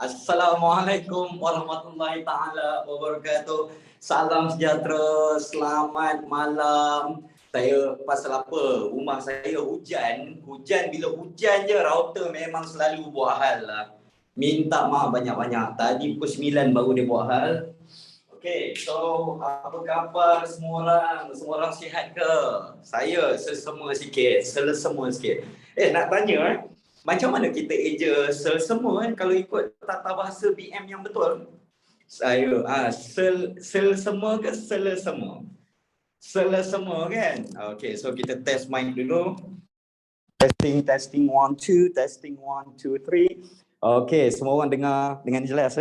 Assalamualaikum warahmatullahi taala wabarakatuh. Salam sejahtera, selamat malam. Saya pasal apa? Rumah saya hujan. Bila hujan je router memang selalu buat hal lah. Minta maaf banyak-banyak. Tadi pukul 9 baru dia buat hal. Okay, so apa khabar semua orang? Semua orang sihat ke? Saya sesama sikit, selesema sikit. Nak tanya macam mana kita eja selesema kalau ikut tata bahasa BM yang betul? Saya selesema ke selesema? Selesema kan? Okay, so kita test mic dulu. Testing 1 2, testing 1 2 3. Okay, semua orang dengar dengan jelas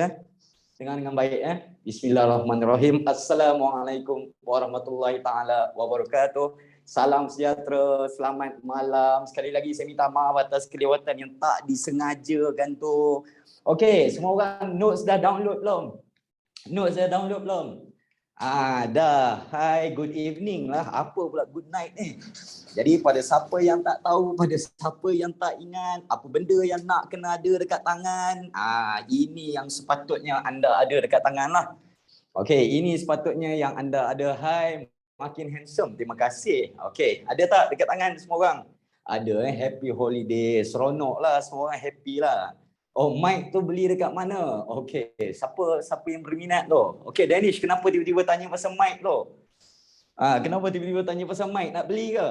Dengar dengan baik Bismillahirrahmanirrahim. Assalamualaikum warahmatullahi taala wabarakatuh. Salam sejahtera, selamat malam. Sekali lagi saya minta maaf atas kelewatan yang tak disengajakan tu. Okey, semua orang notes dah download belum? Dah. Hi, good evening lah. Apa pula good night ni? Jadi pada siapa yang tak tahu, pada siapa yang tak ingat apa benda yang nak kena ada dekat tangan, ini yang sepatutnya anda ada dekat tangan lah. Okey, ini sepatutnya yang anda ada. Hai, makin handsome. Terima kasih. Okey, ada tak dekat tangan semua orang? Ada happy holiday. Seronok lah, semua orang happy lah. Oh, mic tu beli dekat mana? Okey, siapa yang berminat tu? Okey, Danish, kenapa tiba-tiba tanya pasal mic tu? Kenapa tiba-tiba tanya pasal mic? Nak beli ke?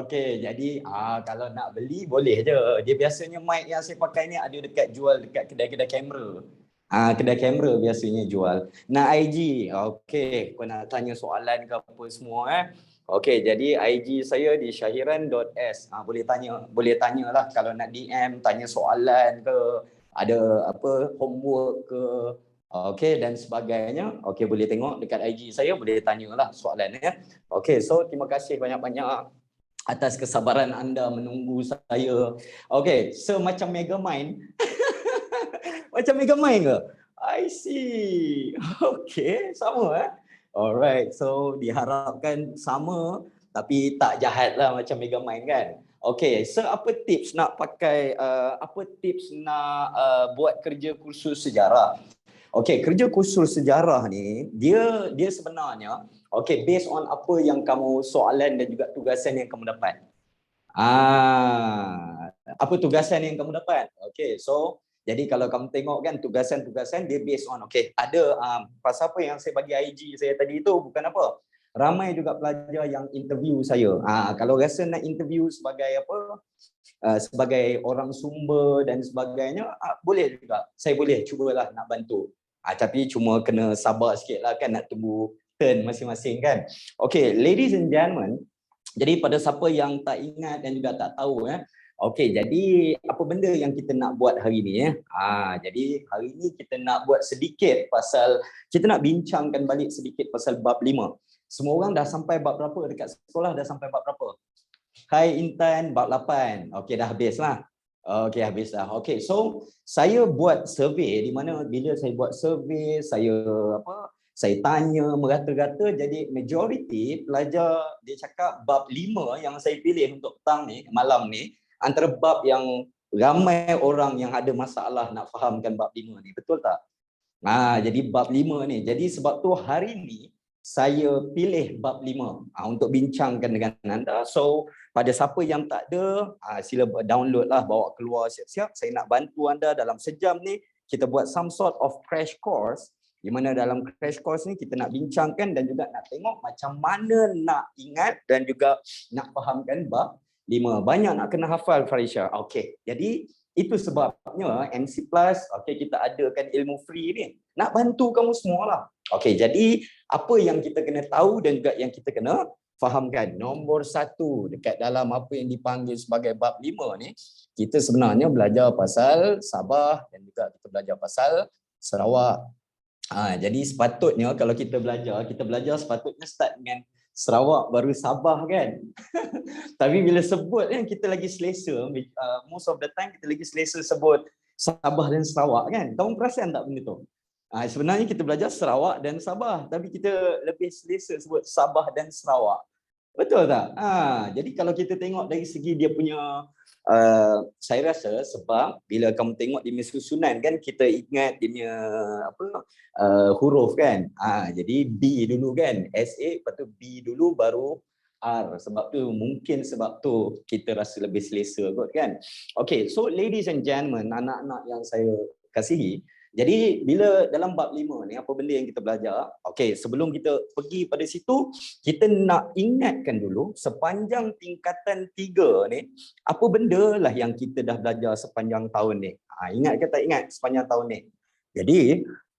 Okey, jadi kalau nak beli boleh je. Dia biasanya mic yang saya pakai ni ada jual dekat kedai-kedai kamera. Kedai kamera biasanya jual. Nak IG, okey, kau nak tanya soalan ke apa semua Okey, jadi IG saya di syahiran.s. Boleh tanyalah kalau nak DM, tanya soalan ke, ada apa homework ke, okey dan sebagainya. Okey, boleh tengok dekat IG saya, boleh tanyalah soalan Okey, so terima kasih banyak-banyak atas kesabaran anda menunggu saya. Okey, so macam Megamind. Macam Megamind ke? I see. Okay, sama Alright, so diharapkan sama tapi tak jahat lah macam Megamind kan. Okay, so apa tips nak pakai, buat kerja kursus sejarah? Okay, kerja kursus sejarah ni, dia sebenarnya, okay, based on apa yang kamu soalan dan juga tugasan yang kamu dapat. Apa tugasan yang kamu dapat? Okay, so jadi kalau kamu tengok kan tugasan-tugasan dia based on ada pasal apa yang saya bagi IG saya tadi tu bukan apa. Ramai juga pelajar yang interview saya. Kalau rasa nak interview sebagai sebagai orang sumber dan sebagainya, boleh juga. Saya boleh cubalah nak bantu. Tapi cuma kena sabar sikitlah kan, nak tunggu turn masing-masing kan. Okay, ladies and gentlemen, jadi pada siapa yang tak ingat dan juga tak tahu okey, jadi apa benda yang kita nak buat hari ni jadi hari ni kita nak buat sedikit pasal, kita nak bincangkan balik sedikit pasal bab 5. Semua orang dah sampai bab berapa dekat sekolah? Dah sampai bab berapa? Hai Intan, bab 8. Okey, dah habis lah. Okey, habis dah. Okey, so saya buat survey di mana bila saya buat survey, saya tanya merata-rata, jadi majority pelajar dia cakap bab 5 yang saya pilih untuk petang ni, malam ni, antara bab yang ramai orang yang ada masalah nak fahamkan bab 5 ni. Betul tak? Jadi bab 5 ni. Jadi sebab tu hari ni saya pilih bab 5 untuk bincangkan dengan anda. So pada siapa yang tak ada, sila download lah, bawa keluar siap-siap. Saya nak bantu anda dalam sejam ni. Kita buat some sort of crash course, di mana dalam crash course ni kita nak bincangkan dan juga nak tengok macam mana nak ingat dan juga nak fahamkan bab 5. Banyak nak kena hafal, Farisha. Okey, jadi itu sebabnya MC Plus, kita adakan ilmu free ni. Nak bantu kamu semualah. Okey, jadi apa yang kita kena tahu dan juga yang kita kena fahamkan. Nombor 1 dekat dalam apa yang dipanggil sebagai bab 5 ni, kita sebenarnya belajar pasal Sabah dan juga kita belajar pasal Sarawak. Jadi sepatutnya kalau kita belajar sepatutnya start dengan Sarawak baru Sabah kan. Tapi bila sebut kita lagi selesa, most of the time kita lagi selesa sebut Sabah dan Sarawak kan. Kamu perasan tak benda tu? Sebenarnya kita belajar Sarawak dan Sabah, tapi kita lebih selesa sebut Sabah dan Sarawak. Betul tak? Jadi kalau kita tengok dari segi dia punya Saya rasa sebab bila kamu tengok dia punya susunan kan, kita ingat dia punya huruf kan. Jadi B dulu kan, SA, lepas tu B dulu baru R. Sebab tu mungkin sebab tu kita rasa lebih selesa kot kan. Okay, so ladies and gentlemen, anak-anak yang saya kasihi, jadi bila dalam bab 5 ni, apa benda yang kita belajar? Okay, sebelum kita pergi pada situ, kita nak ingatkan dulu sepanjang tingkatan 3 ni, apa benda lah yang kita dah belajar sepanjang tahun ni. Ingat ke tak ingat sepanjang tahun ni?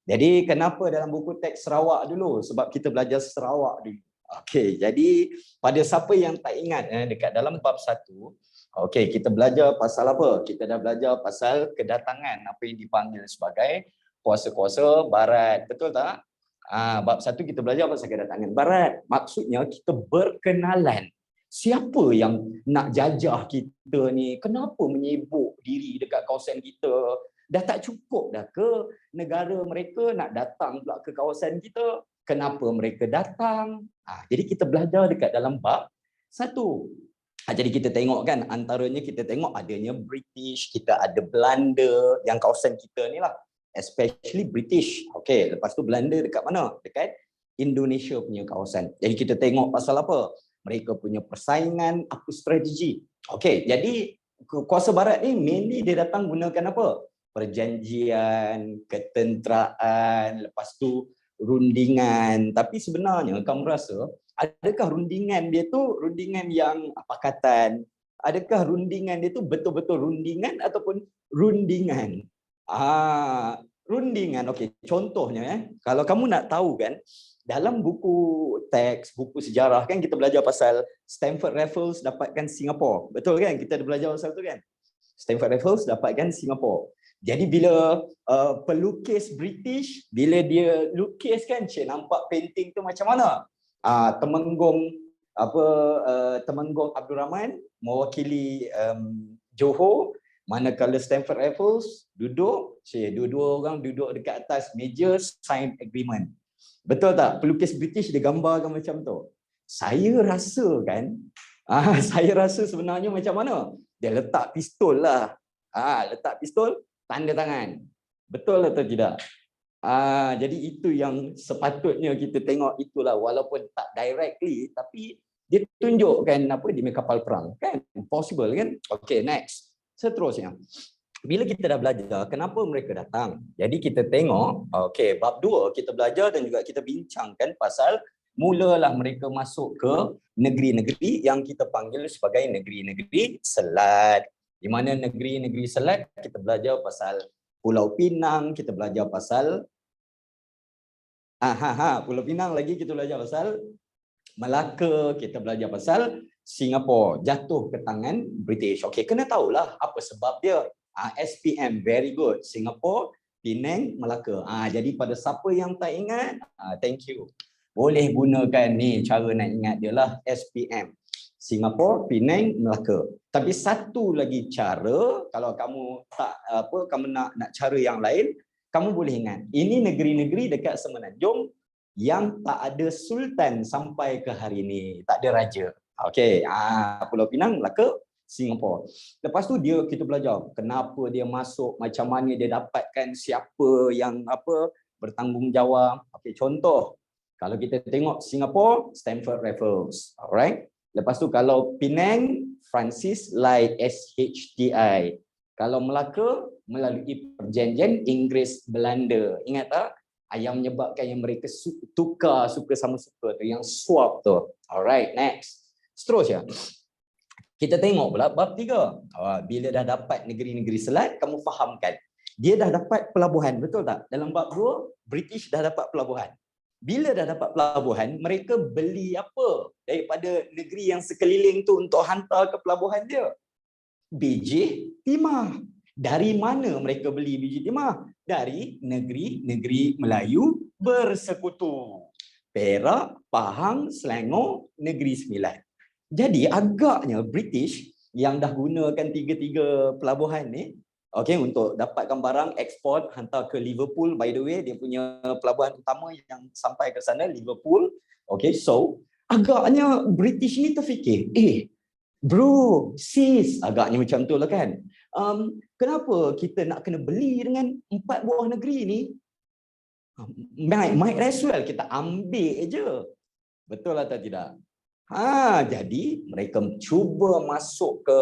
Jadi kenapa dalam buku teks Sarawak dulu? Sebab kita belajar Sarawak dulu. Okay, jadi pada siapa yang tak ingat dekat dalam bab 1, okey, kita belajar pasal apa? Kita dah belajar pasal kedatangan apa yang dipanggil sebagai kuasa-kuasa barat. Betul tak? Bab 1 kita belajar pasal kedatangan barat. Maksudnya kita berkenalan. Siapa yang nak jajah kita ni? Kenapa menyibuk diri dekat kawasan kita? Dah tak cukup dah ke negara mereka nak datang pula ke kawasan kita? Kenapa mereka datang? Jadi kita belajar dekat dalam bab 1. Jadi kita tengok kan, antaranya kita tengok adanya British, kita ada Belanda yang kawasan kita ni lah, especially British. Okay, lepas tu Belanda dekat mana? Dekat Indonesia punya kawasan. Jadi kita tengok pasal apa? Mereka punya persaingan, apa strategi. Okay, jadi kuasa barat ni mainly dia datang gunakan apa? Perjanjian, ketenteraan, lepas tu rundingan. Tapi sebenarnya kamu rasa adakah rundingan dia tu rundingan yang pakatan? Adakah rundingan dia tu betul-betul rundingan ataupun rundingan? Rundingan. Okey, contohnya kalau kamu nak tahu kan, dalam buku teks, buku sejarah kan kita belajar pasal Stamford Raffles dapatkan Singapura. Betul kan? Kita ada belajar pasal tu kan? Stamford Raffles dapatkan Singapura. Jadi bila pelukis British, bila dia lukis kan, cik nampak painting tu macam mana? Temenggung Temenggung Abdul Rahman mewakili Johor, manakala Stamford Raffles duduk, dua orang duduk dekat atas meja sign agreement. Betul tak? Pelukis British dia gambarkan macam tu. Saya rasa kan, saya rasa sebenarnya macam mana? Dia letak pistol lah. Letak pistol, tanda tangan. Betul atau tidak? Jadi itu yang sepatutnya kita tengok itulah, walaupun tak directly tapi dia tunjukkan apa di kapal perang kan, possible kan. Okay, next. Seterusnya, bila kita dah belajar kenapa mereka datang, jadi kita tengok okay, bab 2 kita belajar dan juga kita bincangkan pasal mulalah mereka masuk ke negeri-negeri yang kita panggil sebagai negeri-negeri selat. Di mana negeri-negeri selat kita belajar pasal Pulau Pinang, kita belajar pasal Pulau Pinang, lagi kita belajar pasal Melaka, kita belajar pasal Singapura jatuh ke tangan British. Okey, kena tahulah apa sebab dia. SPM, very good. Singapura, Penang, Melaka. Jadi pada siapa yang tak ingat, thank you. Boleh gunakan ni cara nak ingat dia lah, SPM. Singapura, Penang, Melaka. Tapi satu lagi cara, kalau kamu tak kamu nak cara yang lain, kamu boleh ingat. Ini negeri-negeri dekat Semenanjung yang tak ada sultan sampai ke hari ini, tak ada raja. Okey, Pulau Pinang, Melaka, Singapura. Lepas tu kita belajar kenapa dia masuk, macam mana dia dapatkan, siapa yang bertanggungjawab. Okey, contoh kalau kita tengok Singapura, Stamford Raffles, alright. Lepas tu kalau Penang, Francis Light SHTI. Kalau Melaka, melalui perjanjian Inggeris Belanda. Ingat tak? Yang menyebabkan yang mereka tukar suka sama suka tu, yang swap tu. Alright, next. Seterusnya, kita tengok pula bab 3. Bila dah dapat negeri-negeri selat, kamu fahamkan. Dia dah dapat pelabuhan, betul tak? Dalam bab 2, British dah dapat pelabuhan. Bila dah dapat pelabuhan, mereka beli apa daripada negeri yang sekeliling tu untuk hantar ke pelabuhan dia? Biji timah. Dari mana mereka beli biji timah? Dari negeri-negeri Melayu bersekutu. Perak, Pahang, Selangor, Negeri Sembilan. Jadi agaknya British yang dah gunakan 3 pelabuhan ni, okay, untuk dapatkan barang ekspor hantar ke Liverpool. By the way, dia punya pelabuhan utama yang sampai ke sana Liverpool. Okay, so agaknya British ni terfikir, Bro, sis, agaknya macam tu lah kan. Kenapa kita nak kena beli dengan 4 buah negeri ni? Might as well kita ambil je. Betul atau tidak? Jadi mereka cuba masuk ke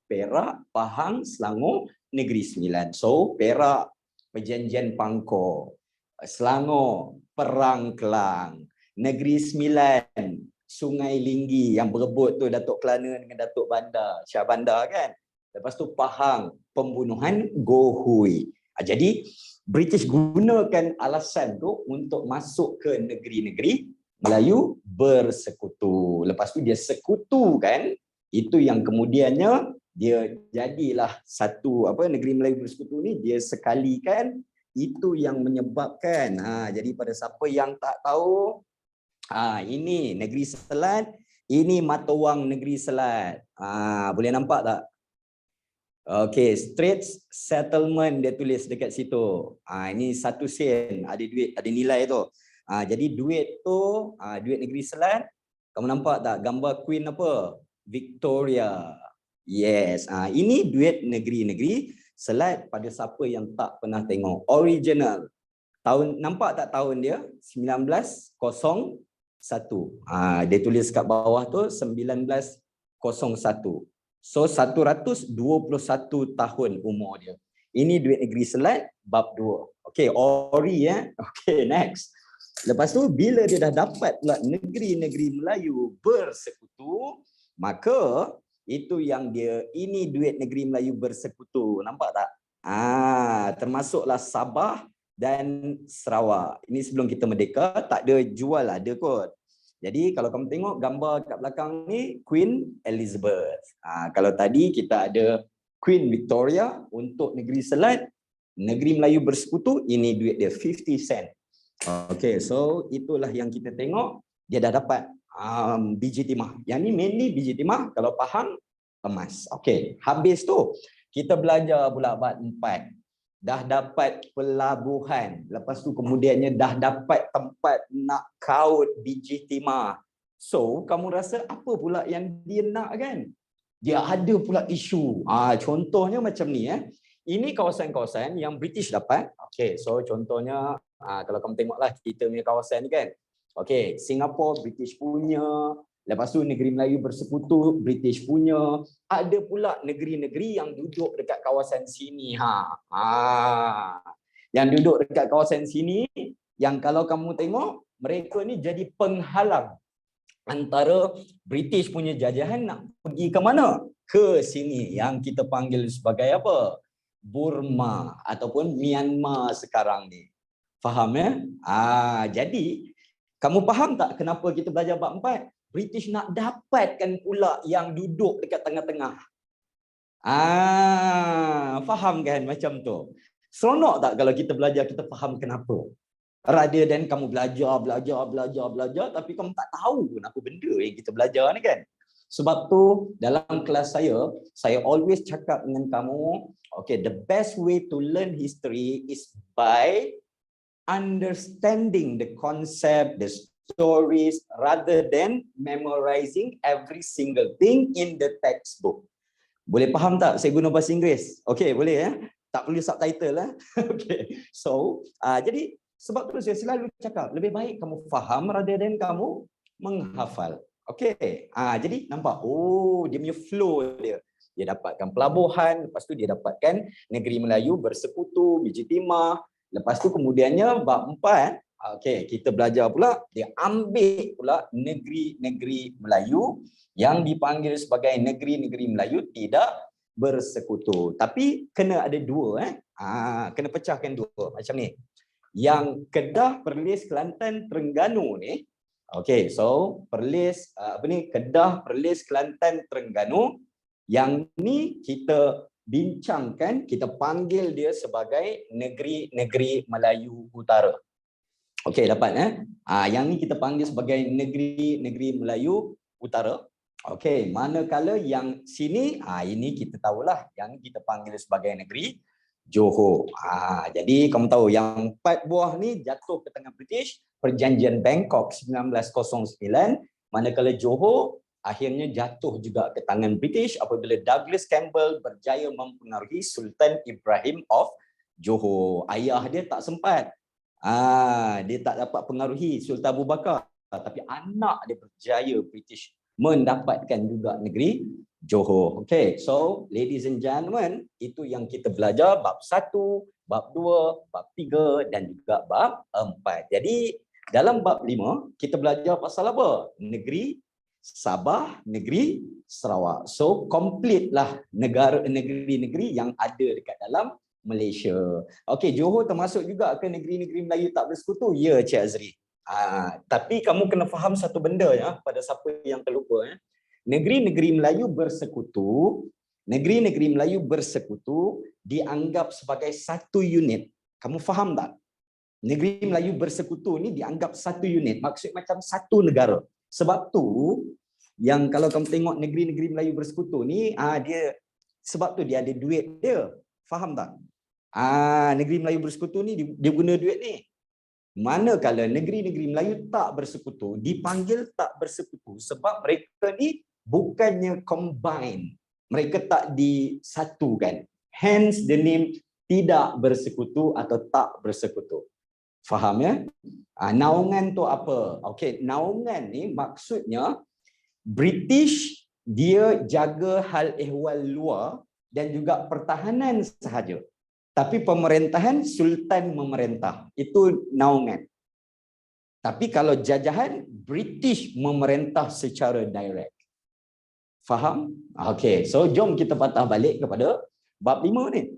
Perak, Pahang, Selangor, Negeri Sembilan. So, Perak, Perjanjian Pangkor. Selangor, Perang Kelang. Negeri Sembilan, Sungai Linggi yang berebut tu Datuk Kelana dengan Datuk Bandar, Shah Bandar kan. Lepas tu Pahang, pembunuhan Go Hui. Jadi British gunakan alasan tu untuk masuk ke negeri-negeri Melayu bersekutu. Lepas tu dia sekutukan, itu yang kemudiannya dia jadilah satu negeri Melayu bersekutu ni dia sekalikan, itu yang menyebabkan jadi pada siapa yang tak tahu, ini Negeri Selat, ini Mata Wang Negeri Selat. Boleh nampak tak? Okey, Straits Settlement dia tulis dekat situ. Ini satu sen, ada duit, ada nilai tu. Jadi duit tu, duit Negeri Selat. Kamu nampak tak gambar Queen apa? Victoria. Yes, ini duit negeri-negeri Selat pada siapa yang tak pernah tengok. Original. Tahun, nampak tak tahun dia? 1901. Dia tulis kat bawah tu 1901. So 121 tahun umur dia. Ini duit negeri Selat bab 2. Okey, ori ya. Okey, next. Lepas tu bila dia dah dapat pula negeri-negeri Melayu bersekutu, maka itu yang dia, ini duit negeri Melayu bersekutu. Nampak tak? Termasuklah Sabah dan Sarawak. Ini sebelum kita merdeka, tak ada jual, ada kot. Jadi kalau kamu tengok gambar kat belakang ni Queen Elizabeth. Kalau tadi kita ada Queen Victoria untuk negeri Selat, negeri Melayu bersekutu, ini duit dia 50 sen. Okay, so itulah yang kita tengok. Dia dah dapat biji timah. Yang ni mainly biji timah, kalau Pahang emas. Okay, habis tu kita belajar pula bab 4. Dah dapat pelabuhan, lepas tu kemudiannya dah dapat tempat nak kaut biji timah. So kamu rasa apa pula yang dia nak kan? Dia ada pula isu. Contohnya macam ni Ini kawasan-kawasan yang British dapat. Okay, so contohnya kalau kamu tengoklah kita punya kawasan ni kan. Okay, Singapore British punya. Lepas tu negeri Melayu bersekutu British punya. Ada pula negeri-negeri yang duduk dekat kawasan sini. Yang duduk dekat kawasan sini, yang kalau kamu tengok, mereka ni jadi penghalang antara British punya jajahan nak pergi ke mana? Ke sini, yang kita panggil sebagai apa? Burma ataupun Myanmar sekarang ni. Faham ya? Jadi, kamu faham tak kenapa kita belajar bab 4? British nak dapatkan pula yang duduk dekat tengah-tengah. Faham kan macam tu? Seronok tak kalau kita belajar, kita faham kenapa? Rather than kamu belajar, tapi kamu tak tahu pun apa benda yang kita belajar ni kan? Sebab tu dalam kelas saya always cakap dengan kamu, okay, the best way to learn history is by understanding the concept, the stories, rather than memorizing every single thing in the textbook. Boleh faham tak saya guna bahasa Inggeris? Okay, boleh ya? Tak perlu subtitle Okay. So, jadi sebab tu saya selalu cakap, lebih baik kamu faham rather than kamu menghafal. Okay. Jadi nampak, dia punya flow dia. Dia dapatkan pelabuhan, lepas tu dia dapatkan negeri Melayu bersekutu, biji timah. Lepas tu kemudiannya bab 4, okay, kita belajar pula, dia ambil pula negeri-negeri Melayu yang dipanggil sebagai negeri-negeri Melayu tidak bersekutu. Tapi kena ada dua, kena pecahkan dua macam ni. Yang Kedah, Perlis, Kelantan, Terengganu ni, okay, so Perlis, Kedah, Perlis, Kelantan, Terengganu, yang ni kita bincangkan, kita panggil dia sebagai negeri-negeri Melayu Utara. Okey, dapat yang ni kita panggil sebagai negeri-negeri Melayu Utara. Okey, manakala yang sini, ini kita tahulah, yang kita panggil sebagai negeri Johor. Jadi kamu tahu yang 4 buah ni jatuh ke tangan British, Perjanjian Bangkok 1909, manakala Johor akhirnya jatuh juga ke tangan British apabila Douglas Campbell berjaya mempengaruhi Sultan Ibrahim of Johor. Ayah dia tak sempat. Dia tak dapat pengaruhi Sultan Abu Bakar, tapi anak dia berjaya British mendapatkan juga negeri Johor. Okay, so ladies and gentlemen, itu yang kita belajar bab 1, bab 2, bab 3 dan juga bab 4. Jadi dalam bab 5 kita belajar pasal apa? Negeri Sabah, negeri Sarawak. So complete lah negeri-negeri yang ada dekat dalam Malaysia. Okey, Johor termasuk juga ke negeri-negeri Melayu tak bersekutu? Ya, Cik Azri. Tapi kamu kena faham satu benda ya, pada siapa yang terlupa ya. Negeri-negeri Melayu bersekutu dianggap sebagai satu unit. Kamu faham tak? Negeri Melayu bersekutu ni dianggap satu unit. Maksud macam satu negara. Sebab tu yang kalau kamu tengok negeri-negeri Melayu bersekutu ni dia sebab tu dia ada duit dia. Faham tak? Negeri Melayu bersekutu ni dia guna duit ni. Manakala negeri-negeri Melayu tak bersekutu, dipanggil tak bersekutu sebab mereka ni bukannya combine. Mereka tak disatukan. Hence the name tidak bersekutu atau tak bersekutu. Faham ya? Naungan tu apa? Okey, naungan ni maksudnya British dia jaga hal ehwal luar dan juga pertahanan sahaja. Tapi pemerintahan Sultan memerintah. Itu naungan. Tapi kalau jajahan, British memerintah secara direct. Faham? Okey, so jom kita patah balik kepada bab 5 ni.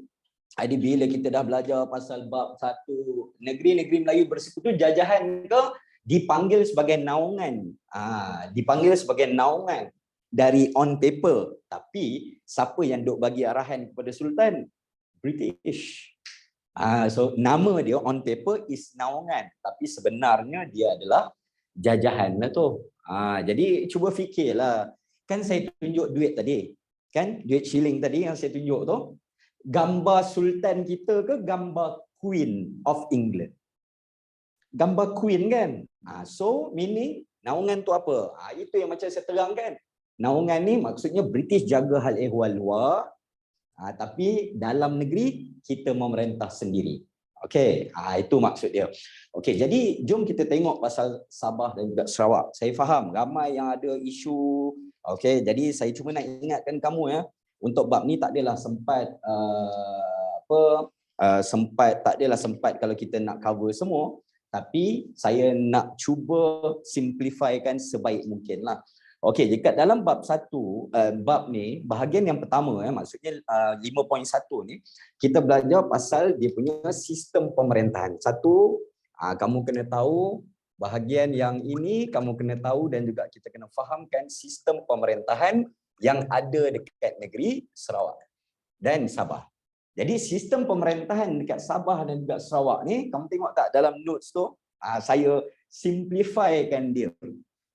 Jadi bila kita dah belajar pasal bab 1, negeri-negeri Melayu bersekutu, jajahan ke dipanggil sebagai naungan. Dipanggil sebagai naungan dari on paper. Tapi siapa yang duk bagi arahan kepada Sultan? British. So nama dia on paper is naungan, tapi sebenarnya dia adalah jajahan lah tu. Jadi cuba fikirlah. Kan saya tunjuk duit tadi. Kan duit shilling tadi yang saya tunjuk tu. Gambar Sultan kita ke gambar Queen of England? Gambar Queen kan? So meaning naungan tu apa? Itu yang macam saya terangkan. Naungan ni maksudnya British jaga hal ehwal luar. Tapi dalam negeri kita memerintah sendiri. Okey, itu maksud dia. Okey, jadi jom kita tengok pasal Sabah dan juga Sarawak. Saya faham ramai yang ada isu. Okey, jadi saya cuma nak ingatkan kamu ya, untuk bab ni tak adalah sempat tak adalah sempat kalau kita nak cover semua, tapi saya nak cuba simplifykan sebaik mungkinlah. Okey, dekat dalam bab 1, bab ni, bahagian yang pertama maksudnya 5.1 ni, kita belajar pasal dia punya sistem pemerintahan. Satu, kamu kena tahu bahagian yang ini, kamu kena tahu dan juga kita kena fahamkan sistem pemerintahan yang ada dekat negeri Sarawak dan Sabah. Jadi sistem pemerintahan dekat Sabah dan juga Sarawak ni, kamu tengok tak dalam notes tu, saya simplifykan dia.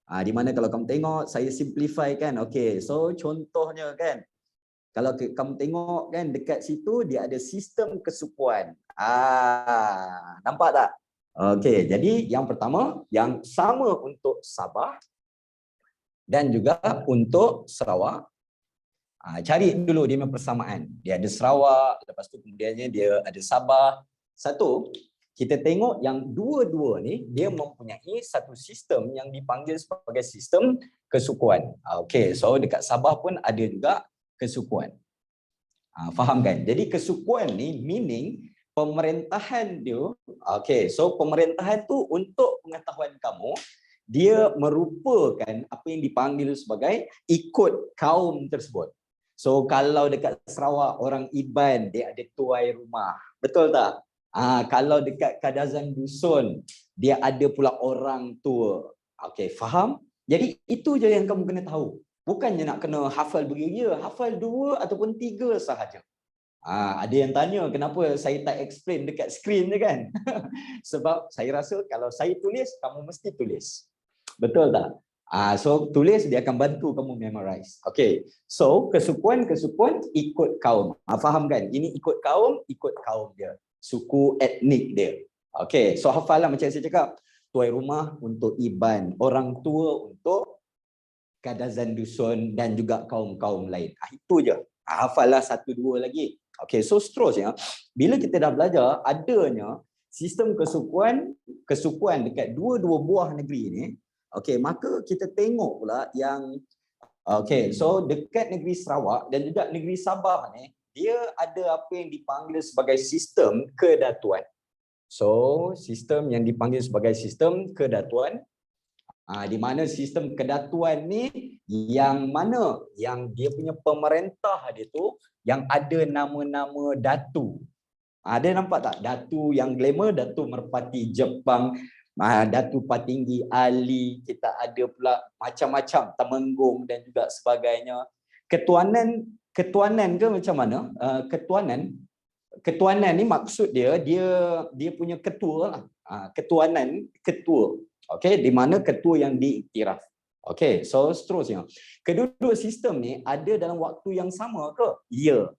Di mana kalau kamu tengok saya simplify kan. Okey, so contohnya kan, kalau kamu tengok kan dekat situ dia ada sistem kesukuan. Nampak tak? Okey, jadi yang pertama yang sama untuk Sabah dan juga untuk Sarawak. Cari dulu dia punya persamaan. Dia ada Sarawak, lepas tu kemudiannya dia ada Sabah. Satu, kita tengok yang dua-dua ni dia mempunyai satu sistem yang dipanggil sebagai sistem kesukuan. Okey, so dekat Sabah pun ada juga kesukuan. Faham kan? Jadi kesukuan ni meaning pemerintahan dia. Okey, so pemerintahan tu untuk pengetahuan kamu, dia merupakan apa yang dipanggil sebagai ikut kaum tersebut. So kalau dekat Sarawak orang Iban dia ada tuai rumah. Betul tak? Kalau dekat Kadazan Dusun, dia ada pula orang tua. Okey, faham? Jadi itu je yang kamu kena tahu. Bukannya nak kena hafal beria, hafal 2 ataupun 3 sahaja. Ada yang tanya kenapa saya tak explain dekat skrin je kan? Sebab saya rasa kalau saya tulis, kamu mesti tulis. Betul tak? So tulis dia akan bantu kamu memorize. Okey. So kesukuan ikut kaum. Faham kan? Ini ikut kaum dia. Suku etnik dia. Okey, so hafal lah macam saya cakap. Tuai rumah untuk Iban, orang tua untuk Kadazan Dusun dan juga kaum-kaum lain. Itu je. Hafallah 1-2 lagi. Okey, so seterusnya bila kita dah belajar adanya sistem kesukuan dekat dua-dua buah negeri ni, okey, maka kita tengok pula yang okey, so dekat negeri Sarawak dan juga negeri Sabah ni, dia ada apa yang dipanggil sebagai sistem kedatuan. So, sistem yang dipanggil sebagai sistem kedatuan, di mana sistem kedatuan ni yang mana yang dia punya pemerintah dia tu yang ada nama-nama datu. Ada nampak tak? Datu yang glamour, Datu Merpati Jepang, Datu Patinggi Ali, kita ada pula macam-macam Temenggung dan juga sebagainya. Ketuanan ke macam mana? Ketuanan ni maksud dia punya ketua lah. Ketuanan, ketua. Okey, di mana ketua yang diiktiraf. Okey, so seterusnya. Kedua-dua sistem ni ada dalam waktu yang sama ke? Ya.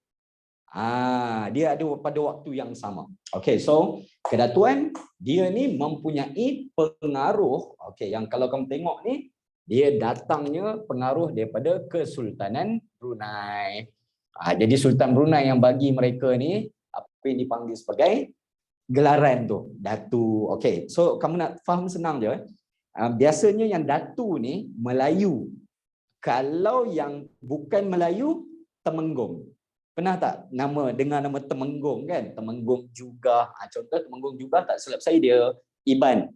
Dia ada pada waktu yang sama. Okey, so kedatuan dia ni mempunyai pengaruh. Okey, yang kalau kamu tengok ni dia datangnya pengaruh daripada Kesultanan Brunei. Jadi Sultan Brunei yang bagi mereka ni apa yang dipanggil sebagai gelaran tu, datu. Okey, so kamu nak faham senang je. Biasanya yang datu ni Melayu. Kalau yang bukan Melayu, Temenggung. Pernah tak dengar nama Temenggung kan? Temenggung juga. Contoh Temenggung juga tak silap saya dia Iban.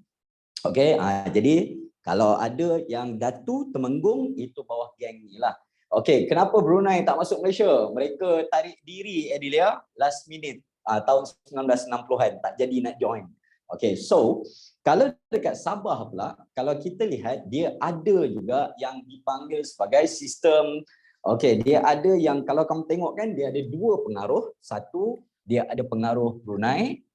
Okey, jadi kalau ada yang Datu Temenggung itu bawah geng ni lah. Okey, kenapa Brunei tak masuk Malaysia? Mereka tarik diri Adilia last minute tahun 1960-an tak jadi nak join. Okey, so kalau dekat Sabah pula, kalau kita lihat dia ada juga yang dipanggil sebagai sistem. Okey, dia ada yang kalau kamu tengok kan dia ada dua pengaruh. Satu, dia ada pengaruh Brunei.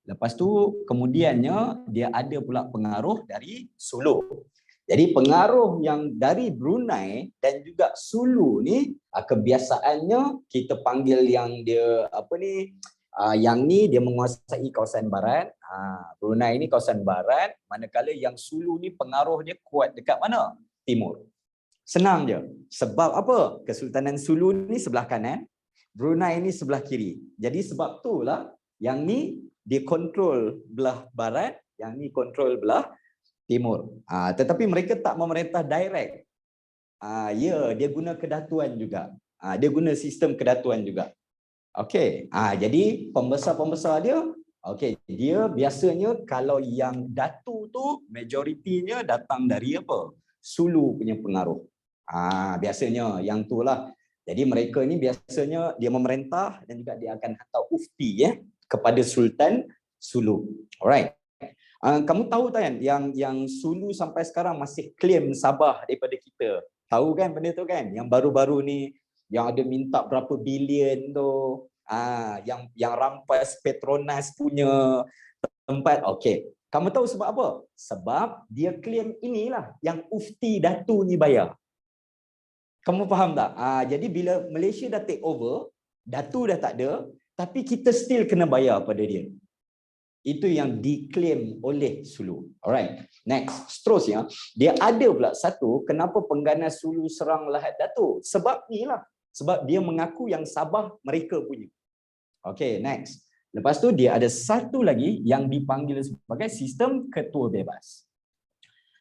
Lepas tu kemudiannya dia ada pula pengaruh dari Sulu. Jadi pengaruh yang dari Brunei dan juga Sulu ni kebiasaannya kita panggil yang dia yang ni dia menguasai kawasan barat. Brunei ni kawasan barat, manakala yang Sulu ni pengaruh dia kuat dekat mana? Timur. Senang je. Sebab apa? Kesultanan Sulu ni sebelah kanan, Brunei ni sebelah kiri. Jadi sebab itulah yang ni dia kontrol belah barat, yang ni kontrol belah timur. Tetapi mereka tak memerintah direct. Dia guna kedatuan juga. Dia guna sistem kedatuan juga. Okey. Jadi pembesar-pembesar dia, okey, dia biasanya kalau yang datu tu majoritinya datang dari apa? Sulu punya pengaruh. Biasanya yang itulah. Jadi mereka ni biasanya dia memerintah dan juga dia akan hantar ufti kepada Sultan Sulu. Alright. Kamu tahu tak kan yang Sulu sampai sekarang masih claim Sabah daripada kita. Tahu kan benda tu kan? Yang baru-baru ni yang ada minta berapa bilion tu. Yang rampas Petronas punya tempat. Okey. Kamu tahu sebab apa? Sebab dia claim inilah yang ufti datu ni bayar. Kamu faham tak? Jadi bila Malaysia dah take over, datu dah tak ada, tapi kita still kena bayar pada dia. Itu yang diklaim oleh Sulu. Alright. Next. Seterusnya, dia ada pula satu, kenapa pengganas Sulu serang Lahad Datu? Sebab ni lah. Sebab dia mengaku yang Sabah mereka punya. Okay, next. Lepas tu dia ada satu lagi yang dipanggil sebagai sistem ketua bebas.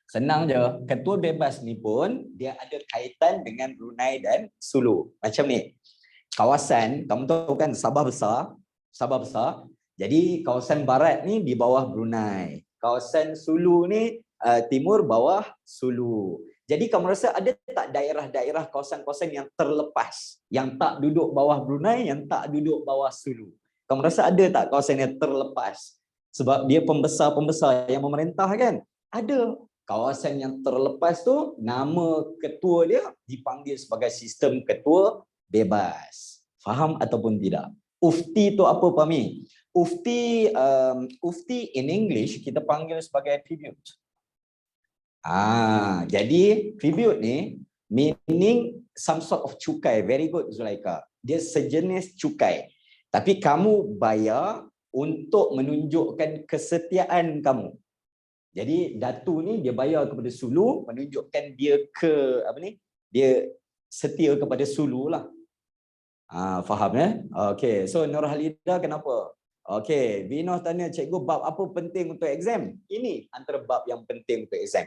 Senang je, ketua bebas ni pun dia ada kaitan dengan Brunei dan Sulu. Macam ni. Kawasan, kamu tahu kan Sabah besar. Jadi kawasan barat ni di bawah Brunei. Kawasan Sulu ni timur bawah Sulu. Jadi kamu rasa ada tak daerah-daerah kawasan-kawasan yang terlepas, yang tak duduk bawah Brunei, yang tak duduk bawah Sulu? Kamu rasa ada tak kawasan yang terlepas? Sebab dia pembesar-pembesar yang memerintah kan? Ada. Kawasan yang terlepas tu, nama ketua dia dipanggil sebagai sistem ketua bebas. Faham ataupun tidak? Ufti tu apa, Pami? Ufti in English kita panggil sebagai tribute. Jadi tribute ni meaning some sort of cukai. Very good, Zulaika. Dia sejenis cukai. Tapi kamu bayar untuk menunjukkan kesetiaan kamu. Jadi datu ni dia bayar kepada Sulu menunjukkan dia dia setia kepada Sulu lah. Faham ya? Okay, so Nur Halida kenapa? Okay, Vino tanya, cikgu bab apa penting untuk exam? Ini antara bab yang penting untuk exam.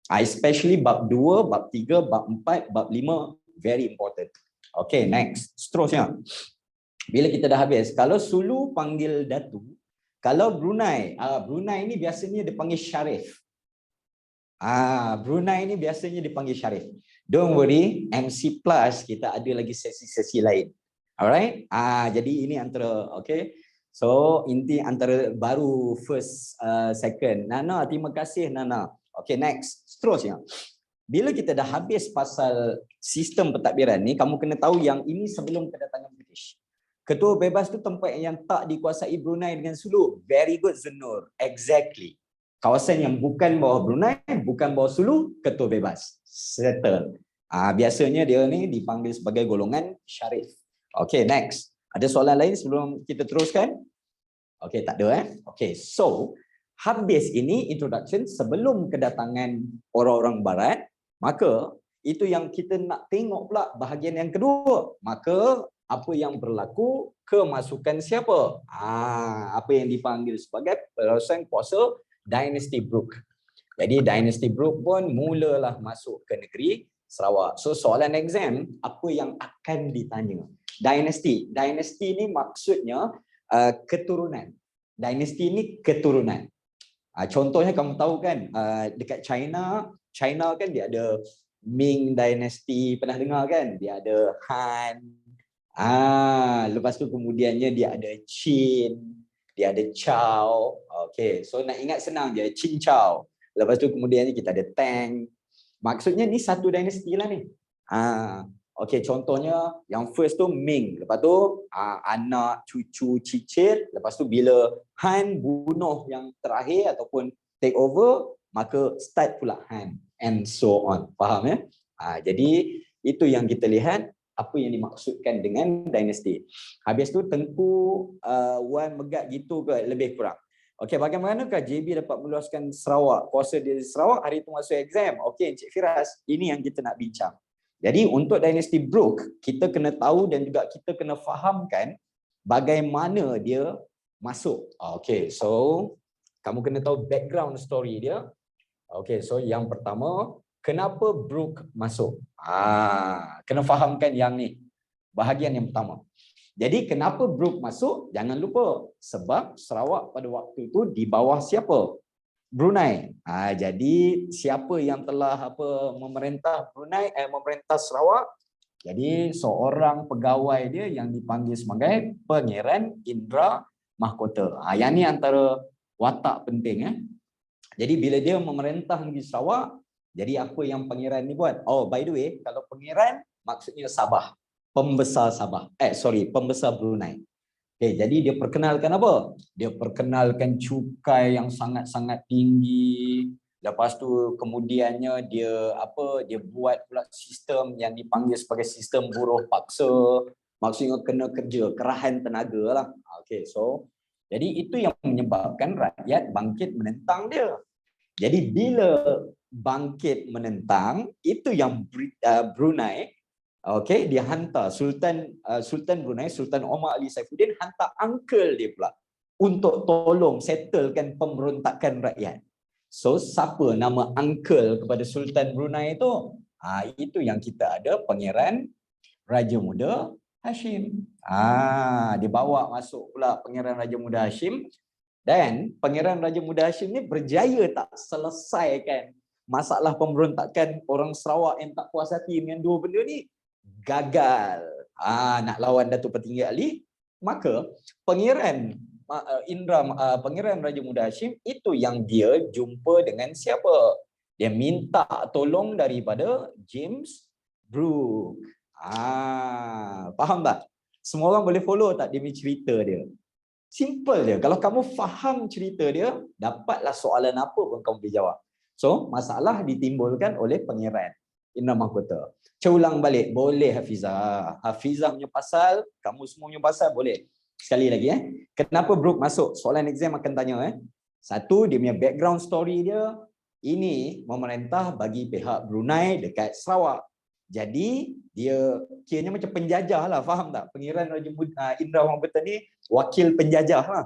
Especially bab 2, bab 3, bab 4, bab 5, very important. Okay, next. Seterusnya. Bila kita dah habis, kalau Sulu panggil Datu, kalau Brunei, Brunei ni biasanya dipanggil Syarif. Brunei ni biasanya dipanggil Syarif. Don't worry, MC Plus kita ada lagi sesi-sesi lain. Alright? Jadi ini antara, okay. So, inti antara baru first, second. Nana, terima kasih Nana. Okay, next. Seterusnya. Bila kita dah habis pasal sistem pentadbiran ni, kamu kena tahu yang ini sebelum kedatangan British. Ketua bebas tu tempat yang tak dikuasai Brunei dengan Sulu. Very good, Zunur. Exactly. Kawasan yang bukan bawah Brunei, bukan bawah Sulu, ketua bebas. Settle. Biasanya dia ni dipanggil sebagai golongan Syarif. Okay, next. Ada soalan lain sebelum kita teruskan? Okay, tak ada Okay, so habis ini introduction sebelum kedatangan orang-orang barat, maka itu yang kita nak tengok pula bahagian yang kedua. Maka apa yang berlaku kemasukan siapa? Apa yang dipanggil sebagai penerusan kuasa Dynasty Brooke. Jadi Dynasty Brooke pun mulalah masuk ke negeri Sarawak. So soalan exam, apa yang akan ditanya? Dynasty. Dynasty ni maksudnya keturunan. Dynasty ni keturunan. Contohnya kamu tahu kan, dekat China kan dia ada Ming Dynasty, pernah dengar kan? Dia ada Han. Lepas tu kemudiannya dia ada Qin, dia ada Chow. Okay, so nak ingat senang je, Qin Chow. Lepas tu kemudiannya kita ada Tang. Maksudnya ni satu dinasti lah ni. Okay, contohnya yang first tu Ming. Lepas tu anak, cucu, cicit. Lepas tu bila Han bunuh yang terakhir ataupun take over, maka start pula Han. And so on. Faham ya? Jadi itu yang kita lihat apa yang dimaksudkan dengan dinasti. Habis tu Tengku Wan Megat gitu ke lebih kurang. Okey, bagaimanakah JB dapat meluaskan Sarawak, kuasa di Sarawak hari itu masuk exam? Okey, Encik Firas, ini yang kita nak bincang. Jadi untuk dinasti Brooke, kita kena tahu dan juga kita kena fahamkan bagaimana dia masuk. Okey, so kamu kena tahu background story dia. Okey, so yang pertama, kenapa Brooke masuk? Kena fahamkan yang ni. Bahagian yang pertama. Jadi kenapa Brooke masuk? Jangan lupa sebab Sarawak pada waktu itu di bawah siapa? Brunei. Jadi siapa yang telah memerintah Brunei, memerintah Sarawak? Jadi seorang pegawai dia yang dipanggil sebagai Pangeran Indra Mahkota. Yang ni antara watak penting. Jadi bila dia memerintah negeri Sarawak, jadi apa yang pangeran ni buat? Oh, by the way, kalau pangeran maksudnya Sabah. Pembesar Sabah. Pembesar Brunei. Okay, jadi dia perkenalkan apa? Dia perkenalkan cukai yang sangat-sangat tinggi. Lepas tu kemudiannya dia buat pula sistem yang dipanggil sebagai sistem buruh paksa. Maksudnya kena kerja, kerahan tenaga lah. Okay, so jadi itu yang menyebabkan rakyat bangkit menentang dia. Jadi bila bangkit menentang, itu yang Brunei, okay, dia hantar Sultan Brunei, Sultan Omar Ali Saifuddin hantar uncle dia pula untuk tolong settlekan pemberontakan rakyat. So siapa nama uncle kepada Sultan Brunei itu? Itu yang kita ada Pangeran Raja Muda Hashim. Dibawa masuk pula Pangeran Raja Muda Hashim. Dan Pangeran Raja Muda Hashim ni berjaya tak selesaikan masalah pemberontakan orang Sarawak yang tak puas hati dengan dua benda ni. Gagal. Nak lawan Datuk Petinggi Ali. Maka Pangeran Raja Muda Hashim itu yang dia jumpa dengan siapa? Dia minta tolong daripada James Brooke. Faham tak? Semua orang boleh follow tak dia punya cerita dia? Simple dia. Kalau kamu faham cerita dia, dapatlah soalan apa pun kamu boleh jawab. So, masalah ditimbulkan oleh Pangeran Indra Mahkota. Ulang balik. Boleh Hafizah. Hafizah punya pasal, kamu semua punya pasal, boleh. Sekali lagi. Kenapa Brooke masuk? Soalan exam akan tanya. Satu, dia punya background story dia. Ini memerintah bagi pihak Brunei dekat Sarawak. Jadi dia kiranya macam penjajah lah, faham tak? Pangeran Raja Indra Maubotan ni wakil penjajah lah.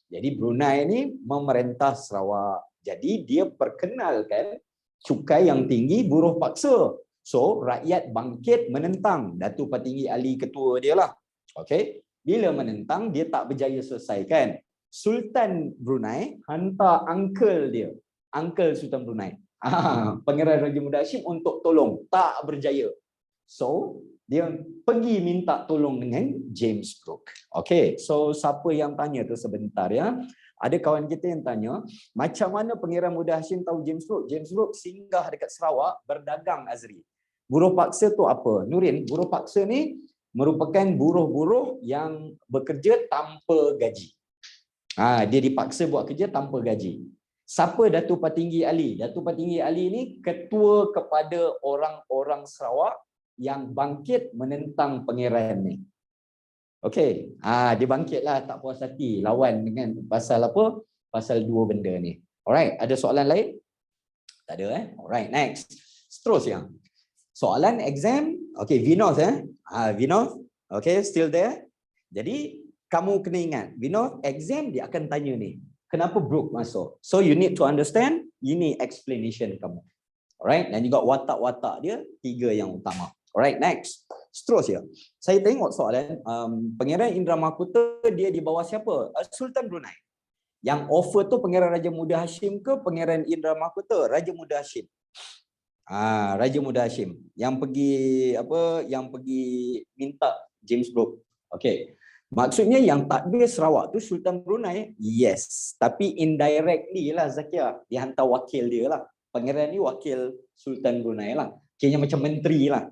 Jadi Brunei ni memerintah Sarawak. Jadi dia perkenalkan cukai yang tinggi, buruh paksa. So rakyat bangkit menentang. Datuk Patinggi Ali ketua dia lah. Okey. Bila menentang, dia tak berjaya selesaikan. Sultan Brunei hantar uncle dia. Uncle Sultan Brunei. Pangeran Raja Muda Hashim untuk tolong. Tak berjaya. So, dia pergi minta tolong dengan James Brooke. Okay, so siapa yang tanya tu sebentar ya. Ada kawan kita yang tanya, macam mana Pangeran Muda Hashim tahu James Brooke? James Brooke singgah dekat Sarawak berdagang, Azri. Buruh paksa tu apa? Nurin, buruh paksa ni merupakan buruh-buruh yang bekerja tanpa gaji. Dia dipaksa buat kerja tanpa gaji. Siapa Datuk Patinggi Ali? Datuk Patinggi Ali ni ketua kepada orang-orang Sarawak yang bangkit menentang pangeran ni. Okey, dia bangkitlah, tak puas hati lawan dengan pasal apa? Pasal dua benda ni. Alright, ada soalan lain? Tak ada Alright, next. Seterusnya. Soalan exam. Okey, Vinod Vinod. Okey, still there? Jadi kamu kena ingat, Vinod, exam dia akan tanya ni. Kenapa Brooke masuk? So you need to understand, ini explanation kamu. Alright, dan juga watak-watak dia tiga yang utama. Alright, next. Seterusnya. Saya tengok soalan Pangeran Indra Mahkota dia di bawah siapa? Sultan Brunei. Yang offer tu Pangeran Raja Muda Hashim ke Pangeran Indra Mahkota? Raja Muda Hashim. Raja Muda Hashim yang pergi minta James Brooke. Okey. Maksudnya yang takbir Sarawak tu Sultan Brunei? Yes. Tapi indirectly lah Zakia. Dia hantar wakil dia lah. Pangeran ni wakil Sultan Brunei lah. Kayaknya macam menteri lah.